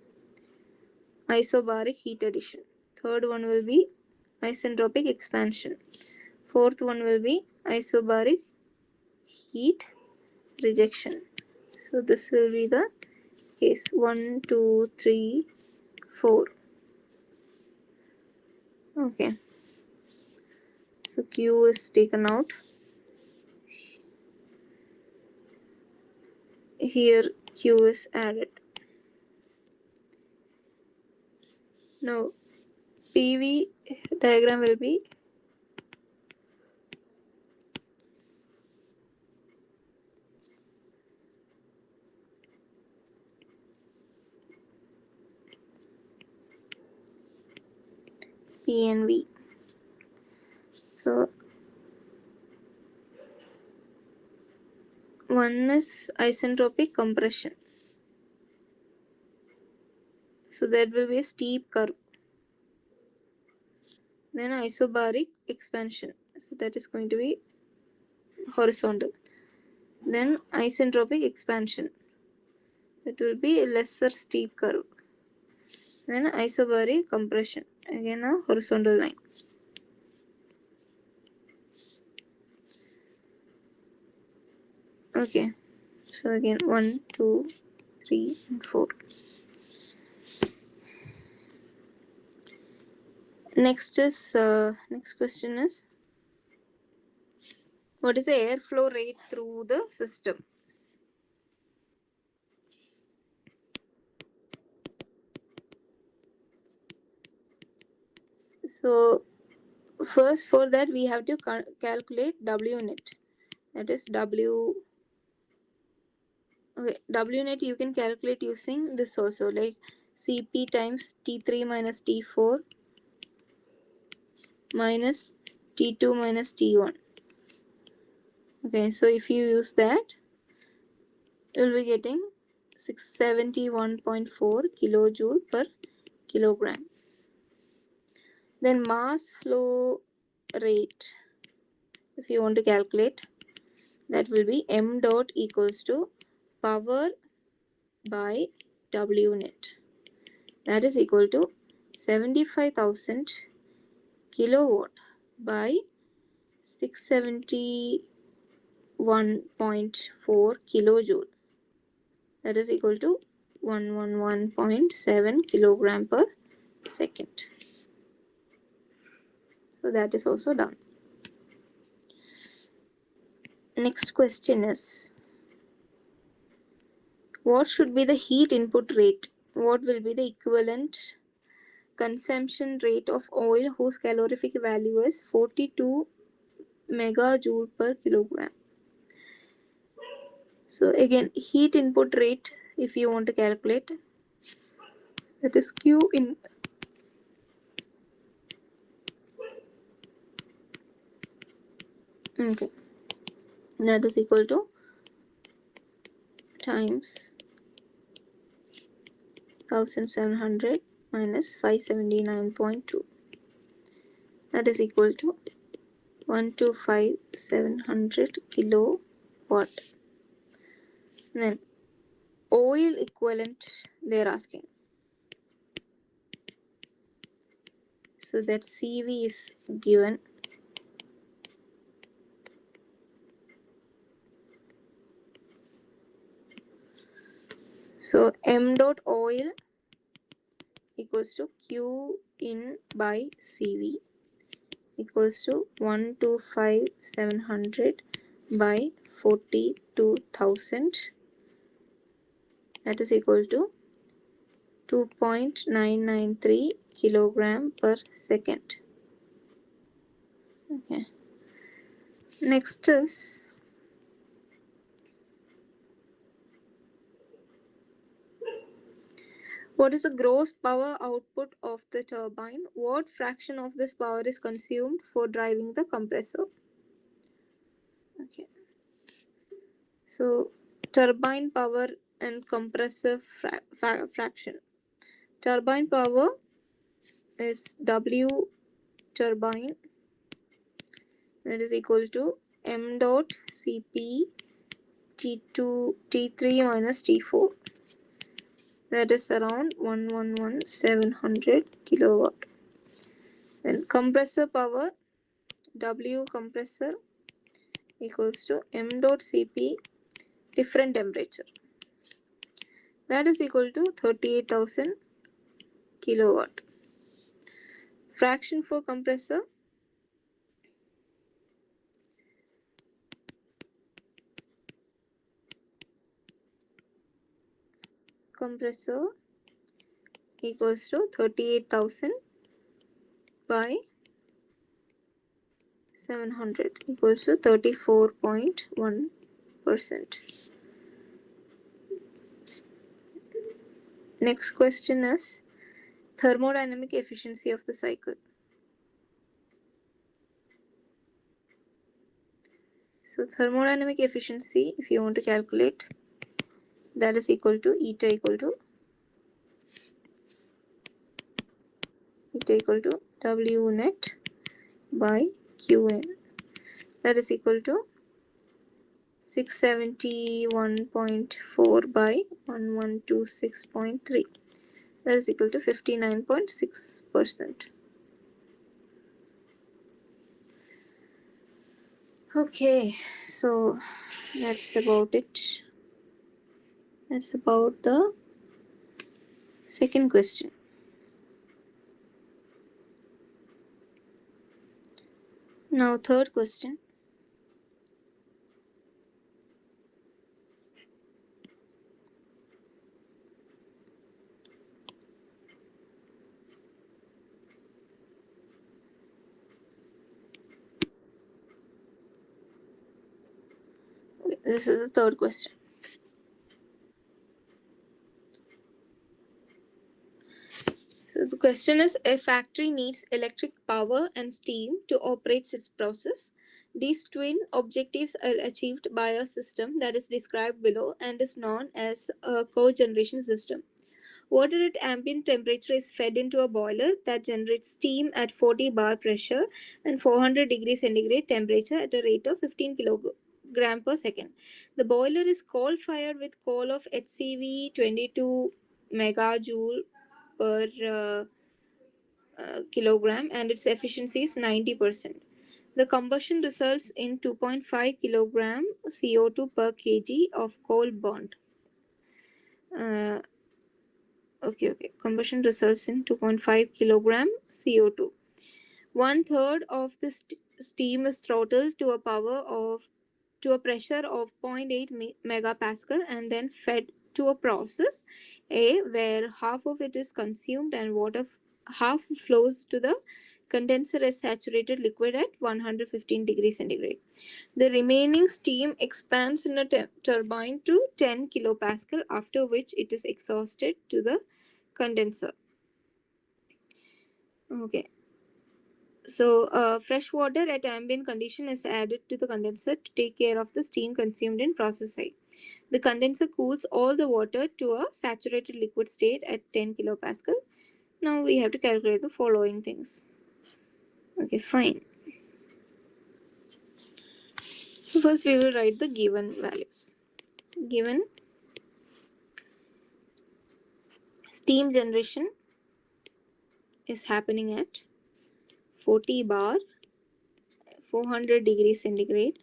isobaric heat addition. Third one will be isentropic expansion. Fourth one will be isobaric heat rejection. So this will be the case 1, 2, 3, 4. Okay. So Q is taken out. Here Q is added. Now PV diagram will be P and V. So one is isentropic compression. So there will be a steep curve. Then isobaric expansion. So that is going to be horizontal. Then isentropic expansion. It will be a lesser steep curve. Then isobaric compression. Again a horizontal line. Okay. So again 1, 2, 3, and 4. Next question is, what is the airflow rate through the system? So first for that we have to calculate W net. That is W. Okay, W net you can calculate using this also, like Cp times T3 minus T4 minus T2 minus T1. Okay, so if you use that, you'll be getting 671.4 kilojoule per kilogram. Then mass flow rate, if you want to calculate, that will be m dot equals to power by W net. That is equal to 75,000 kilowatt by 671.4 kilojoule. That is equal to 111.7 kilogram per second. So that is also done. Next question is, what should be the heat input rate? What will be the equivalent consumption rate of oil whose calorific value is 42 megajoule per kilogram? So again, heat input rate, if you want to calculate, that is Q in. Okay, that is equal to times 1700 minus 579.2. That is equal to 125,700 kilowatt. Then oil equivalent they are asking. So that CV is given. So m dot oil equals to Q in by CV equals to 125,700 by 42,000. That is equal to 2.993 kilogram per second. Okay. Next is, what is the gross power output of the turbine? What fraction of this power is consumed for driving the compressor? Okay. So turbine power and compressor fraction. Turbine power is W turbine, that is equal to m dot Cp T2 T3 minus T4, that is around 111700 kilowatt. Then compressor power, W compressor equals to m dot Cp different temperature, that is equal to 38,000 kilowatt. Fraction for compressor, equals to 38,000 by 700 equals to 34.1%. Next question is thermodynamic efficiency of the cycle. So thermodynamic efficiency, if you want to calculate, that is equal to eta equal to W net by Qn, that is equal to 671.4 by 1126.3, that is equal to 59.6%. Okay, so that's about it. That's about the second question. Now third question. This is the third question. So the question is, a factory needs electric power and steam to operate its process. These twin objectives are achieved by a system that is described below and is known as a cogeneration system. Water at ambient temperature is fed into a boiler that generates steam at 40 bar pressure and 400 degrees centigrade temperature at a rate of 15 kilogram per second. The boiler is coal fired with coal of HCV 22 megajoule per kilogram, and its efficiency is 90%. The combustion results in 2.5 kilogram CO2 per kg of coal burnt. Combustion results in 2.5 kilogram CO2. One third of the steam is throttled to a pressure of 0.8 megapascal and then fed to a process A, where half of it is consumed and half flows to the condenser as saturated liquid at 115 degrees centigrade. The remaining steam expands in a turbine to 10 kilopascal, after which it is exhausted to the condenser. Okay. So fresh water at ambient condition is added to the condenser to take care of the steam consumed in process A. The condenser cools all the water to a saturated liquid state at 10 kilopascal. Now we have to calculate the following things. Okay, fine. So first we will write the given values. Given steam generation is happening at 40 bar, 400 degrees centigrade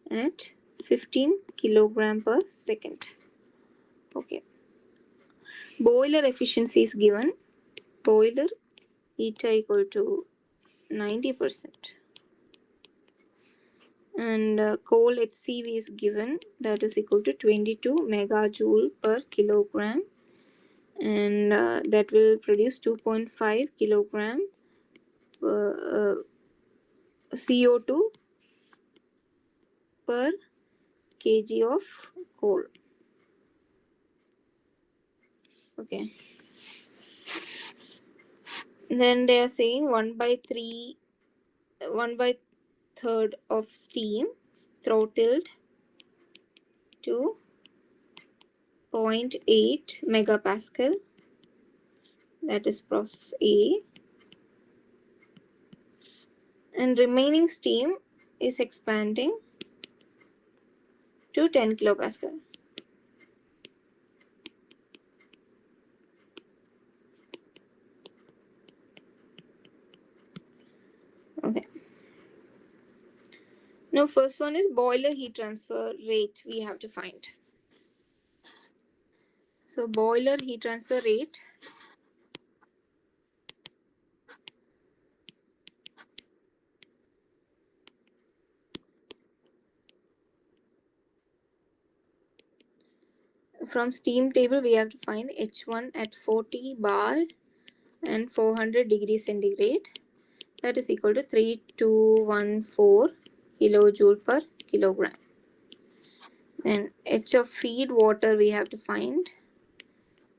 at 15 kilogram per second. Okay. Boiler efficiency is given. Boiler eta equal to 90%. And coal HCV is given, that is equal to 22 megajoule per kilogram, and that will produce 2.5 kilogram CO2 per kg of coal. Okay. Then they are saying 1/3 of steam throttled to 0.8 megapascal, that is process A, and remaining steam is expanding to 10 kilopascal. Okay. Now first one is boiler heat transfer rate we have to find. So boiler heat transfer rate from steam table we have to find H1 at 40 bar and 400 degrees centigrade, that is equal to 3214 kilojoule per kilogram. Then H of feed water we have to find,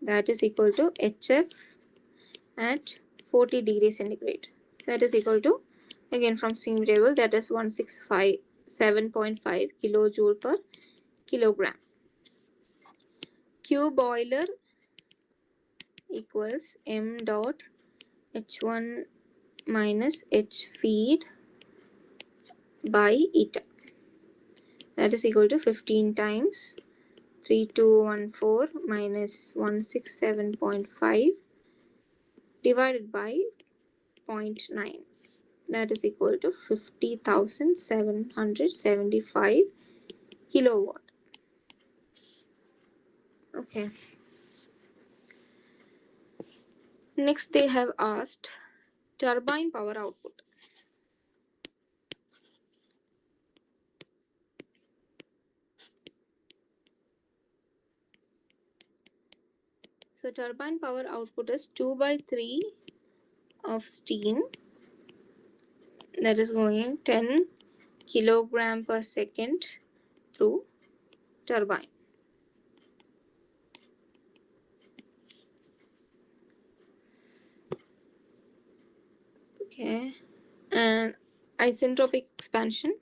that is equal to HF at 40 degrees centigrade, that is equal to, again from steam table, that is 167.5 kilojoule per kilogram. Q boiler equals m dot H1 minus H feed by eta, that is equal to 15 times 3214 minus 167.5 divided by 0.9, that is equal to 50,775 kilowatt. Okay. Next they have asked turbine power output. So turbine power output is 2 by 3 of steam, that is going 10 kilogram per second through turbine. Okay, and isentropic expansion.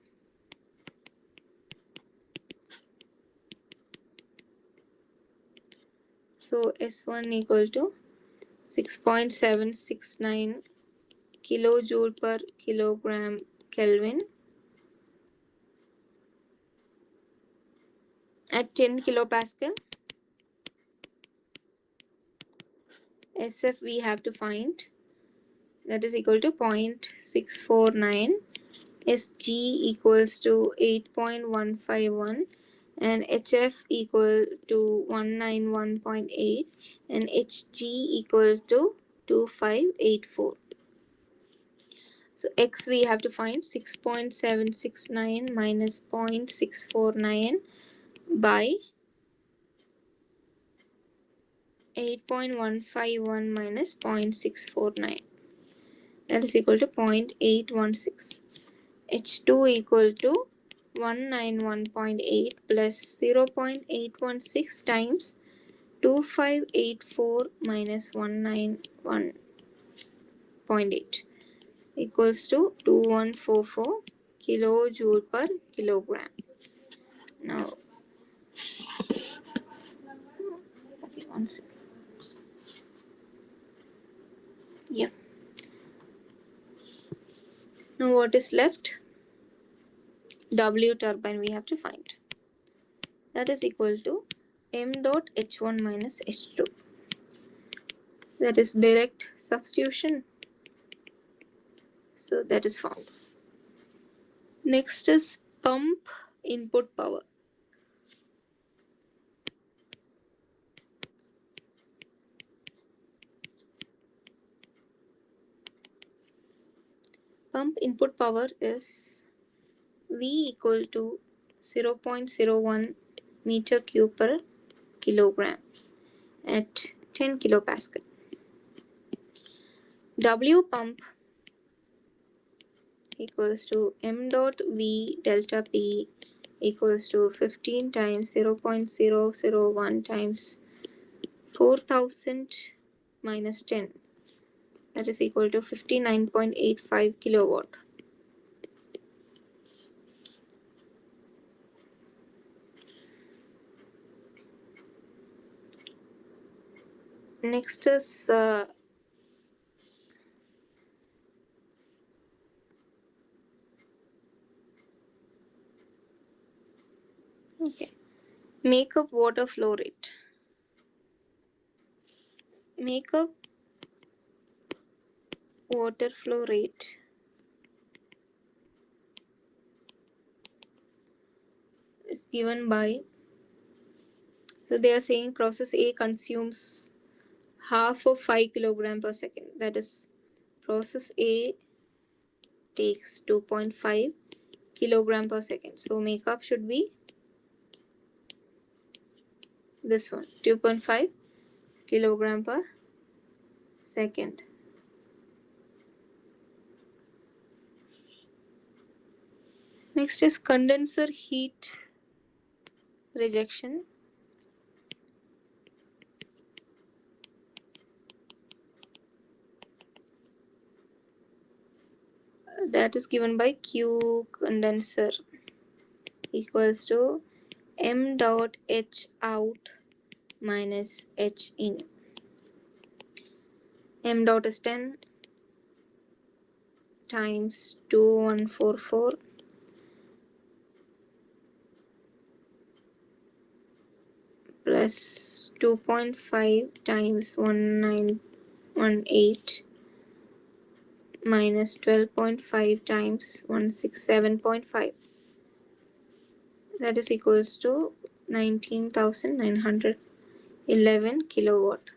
So S1 equal to 6.769 kilojoule per kilogram Kelvin at 10 kilopascal. SF we have to find, that is equal to 0.649. SG equals to 8.151 and HF equal to 191.8 and HG equal to 2584. So X we have to find 6.769 minus 0.649 by 8.151 minus 0.649, that is equal to 0.816. H2 equal to 191.8 plus 0.816 times 2584 minus 191.8 equals to 2144 kilojoule per kilogram. Now, okay, one second. Yep. Now what is left? W turbine we have to find. That is equal to m dot H1 minus H2. That is direct substitution. So that is found. Next is pump input power. Pump input power is V equal to 0.01 meter cube per kilogram at 10 kilopascal. W pump equals to m dot V delta P equals to 15 times 0.001 times 4000 minus 10, that is equal to 59.85 kilowatt. Next is Okay. Makeup water flow rate. Makeup water flow rate is given by, so they are saying process A consumes half of 5 kilogram per second. That is, process A takes 2.5 kilogram per second. So makeup should be this one, 2.5 kilogram per second. Next is condenser heat rejection. That is given by Q condenser equals to M dot H out minus H in. M dot is 10 times 2144 plus 2.5 times 1918 minus 12.5 times 167.5. That is equals to 19,911 kilowatt.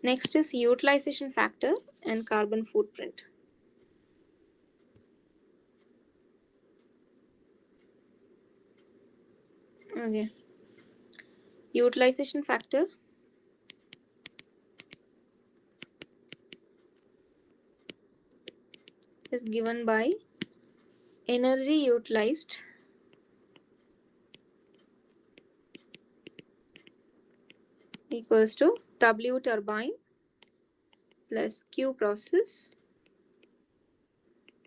Next is utilization factor and carbon footprint. Okay. Utilization factor is given by energy utilized equals to W turbine plus Q process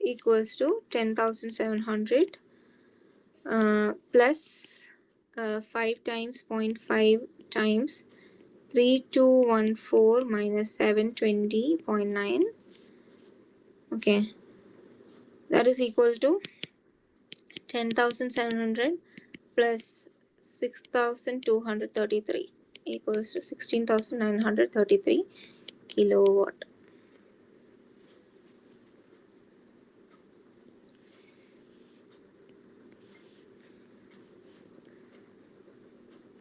equals to 10,700 plus 5 times 0.5 times 3214 minus 720.9. Okay, that is equal to 10,700 plus 6,233 equals to 16,933 kilowatt.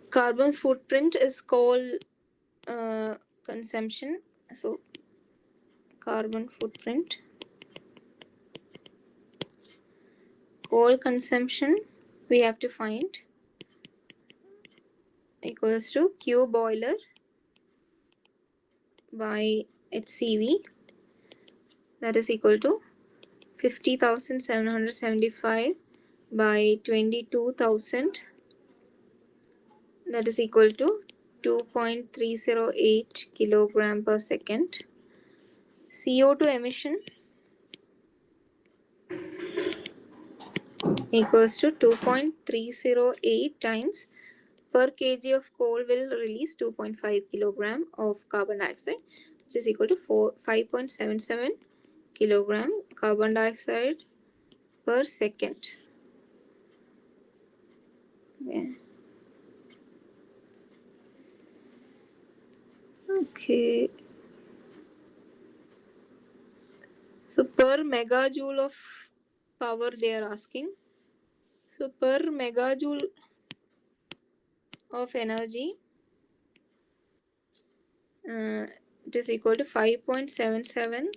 Carbon footprint is coal consumption. So carbon footprint, coal consumption we have to find equals to Q boiler by HCV, that is equal to 50,775 by 22,000, that is equal to 2.308 kilogram per second. CO2 emission equals to 2.308 times per kg of coal will release 2.5 kilogram of carbon dioxide, which is equal to 5.77 kilogram carbon dioxide per second. Yeah. Okay. So per megajoule of power they are asking. So per megajoule of energy, it is equal to 5.77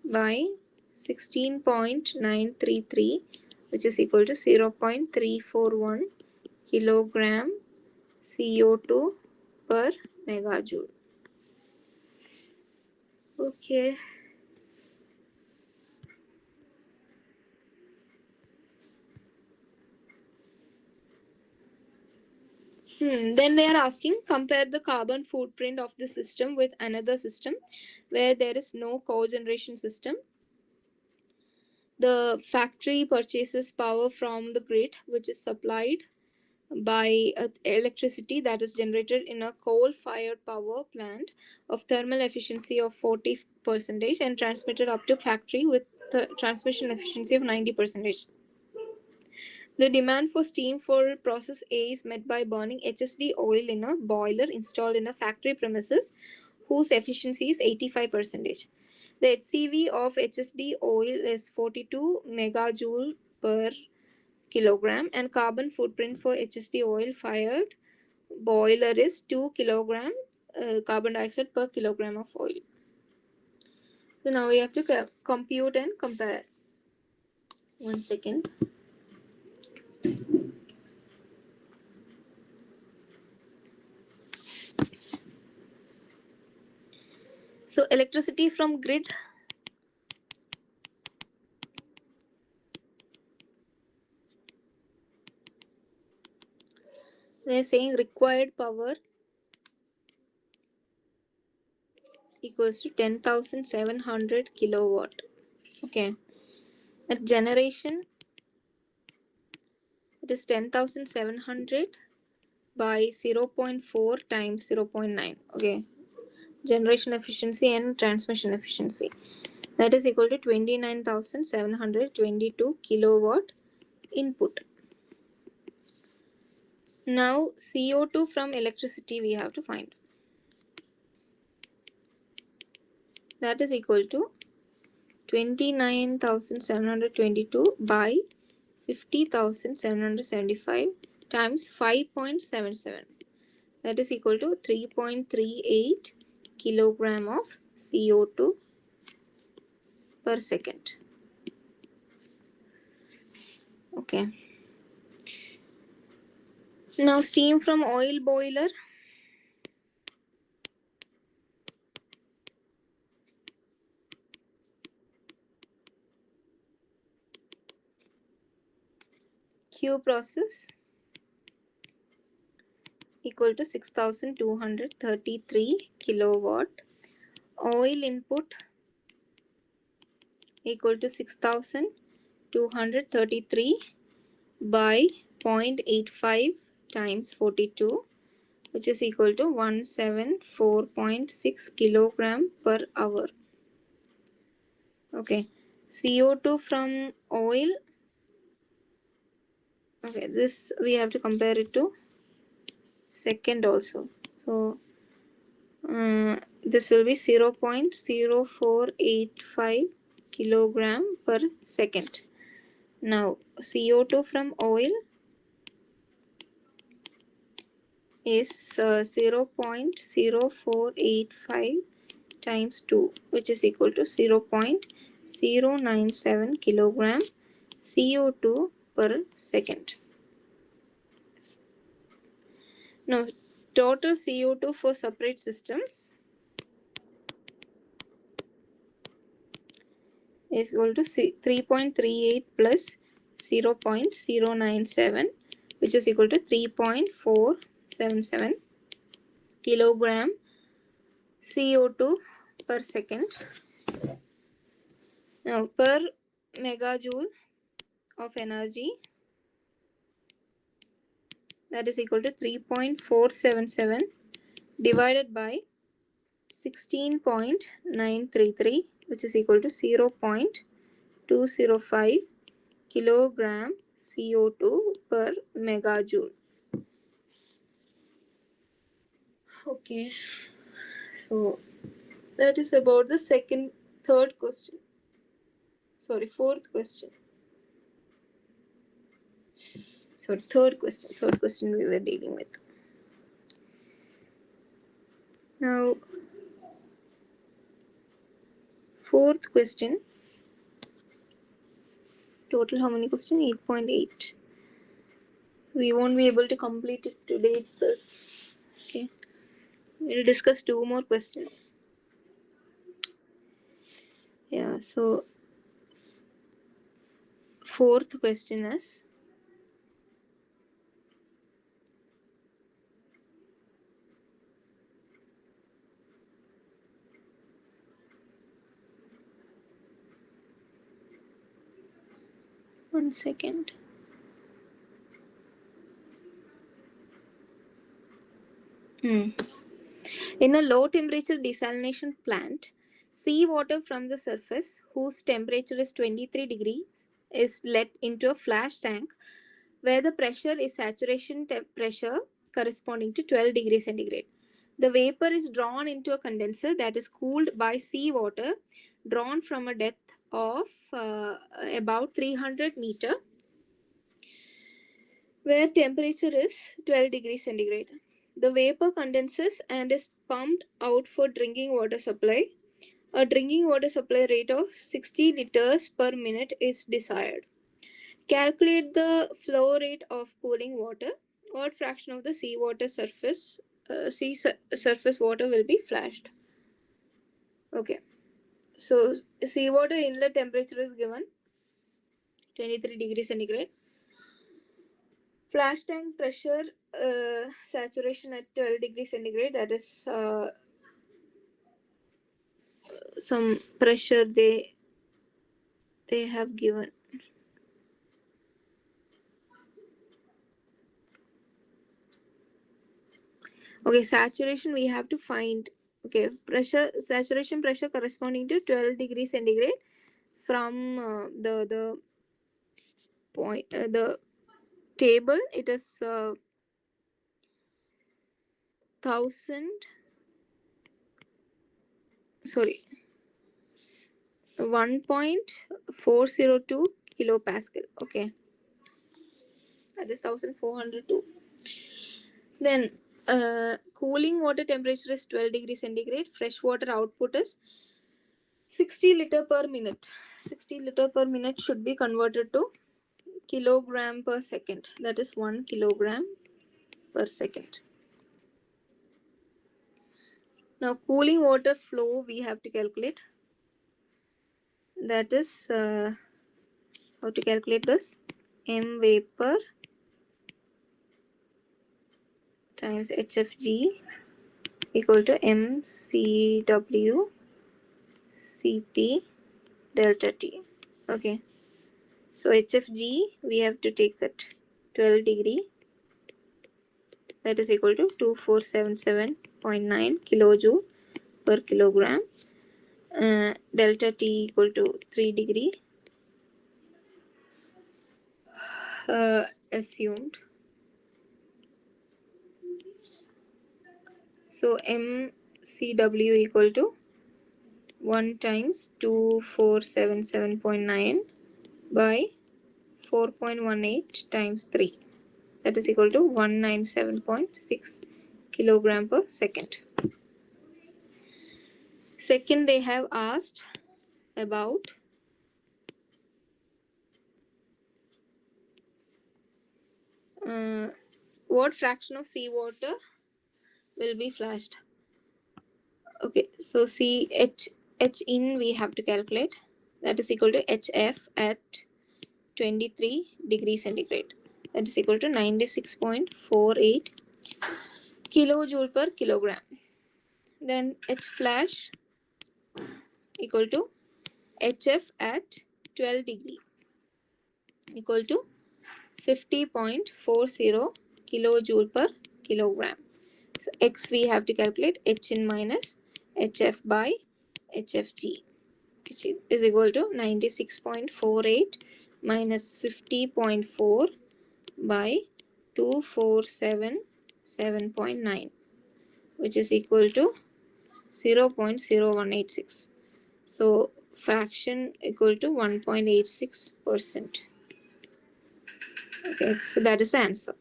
by 16.933, which is equal to 0.341 kilogram CO2 per megajoule. Okay. Then they are asking, compare the carbon footprint of the system with another system where there is no cogeneration system. The factory purchases power from the grid, which is supplied by electricity that is generated in a coal-fired power plant of thermal efficiency of 40% and transmitted up to factory with the transmission efficiency of 90%. The demand for steam for process A is met by burning HSD oil in a boiler installed in a factory premises whose efficiency is 85%. The HCV of HSD oil is 42 megajoule per kilogram and carbon footprint for HSD oil fired boiler is 2 kilogram carbon dioxide per kilogram of oil. So now we have to compute and compare. 1 second. So electricity from grid, they are saying required power equals to 10,700 kilowatt. Okay. At generation, it is 10,700 by 0.4 times 0.9. Okay. Generation efficiency and transmission efficiency. That is equal to 29,722 kilowatt input. Now CO2 from electricity we have to find. That is equal to 29,722 by 50,775 times 5.77. That is equal to 3.38 kilogram of CO2 per second. Okay. Now steam from oil boiler. Q process equal to 6,233 kilowatt. Oil input equal to 6,233 by 0.85 times 42, which is equal to 174.6 kilogram per hour. Okay. CO2 from oil. Okay, this we have to compare it to second also. So this will be 0.0485 kilogram per second. Now CO2 from oil is 0.0485 times 2, which is equal to 0.097 kilogram CO2 per second. Now total CO2 for separate systems is equal to 3.38 plus 0.097, which is equal to 3.477 kilogram CO2 per second. Now per megajoule of energy, that is equal to 3.477 divided by 16.933, which is equal to 0.205 kilogram CO2 per megajoule. Okay, so that is about the fourth question. Third question we were dealing with. Now, fourth question. Total how many questions? 8.8. So we won't be able to complete it today itself. Okay. We'll discuss 2 more questions. Yeah, so fourth question is, one second. In a low temperature desalination plant, seawater from the surface, whose temperature is 23 degrees, is let into a flash tank where the pressure is saturation pressure corresponding to 12 degrees centigrade. The vapor is drawn into a condenser that is cooled by seawater drawn from a depth of about 300 meter, where temperature is 12 degrees centigrade. The vapor condenses and is pumped out for drinking water supply. A drinking water supply rate of 60 liters per minute is desired. Calculate the flow rate of cooling water. What fraction of the seawater surface surface water will be flashed? Okay, so seawater inlet temperature is given 23 degrees centigrade. Flash tank pressure saturation at 12 degrees centigrade, that is some pressure they have given. Okay, saturation we have to find. Okay, pressure, saturation pressure corresponding to 12 degrees centigrade from the point, the table, it is 1.402 kilopascal. Okay, that is 1402. Then cooling water temperature is 12 degrees centigrade. Fresh water output is 60 liter per minute. 60 liter per minute should be converted to kilogram per second. That is 1 kilogram per second. Now cooling water flow we have to calculate. That is how to calculate this? M vapor times HFG equal to MCW CP delta T. Okay, so HFG we have to take at 12 degree, that is equal to 2477.9 kilojoule per kilogram. Delta T equal to 3 degree assumed. So MCW equal to 1 times 2477.9 by 4.18 times 3, that is equal to 197.6 kilogram per second. Second, they have asked about what fraction of seawater will be flashed. Okay, so H in we have to calculate, that is equal to HF at 23 degrees centigrade, that is equal to 96.48 kilojoule per kilogram. Then H flash equal to HF at 12 degree equal to 50.40 kilojoule per kilogram. So X we have to calculate, H in minus HF by HFG, which is equal to 96.48 minus 50.4 by 2477.9, which is equal to 0.0186. So fraction equal to 1.86%. Okay, so that is the answer.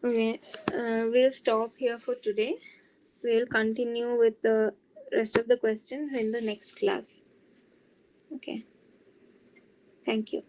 Okay, we'll stop here for today. We'll continue with the rest of the questions in the next class. Okay, thank you.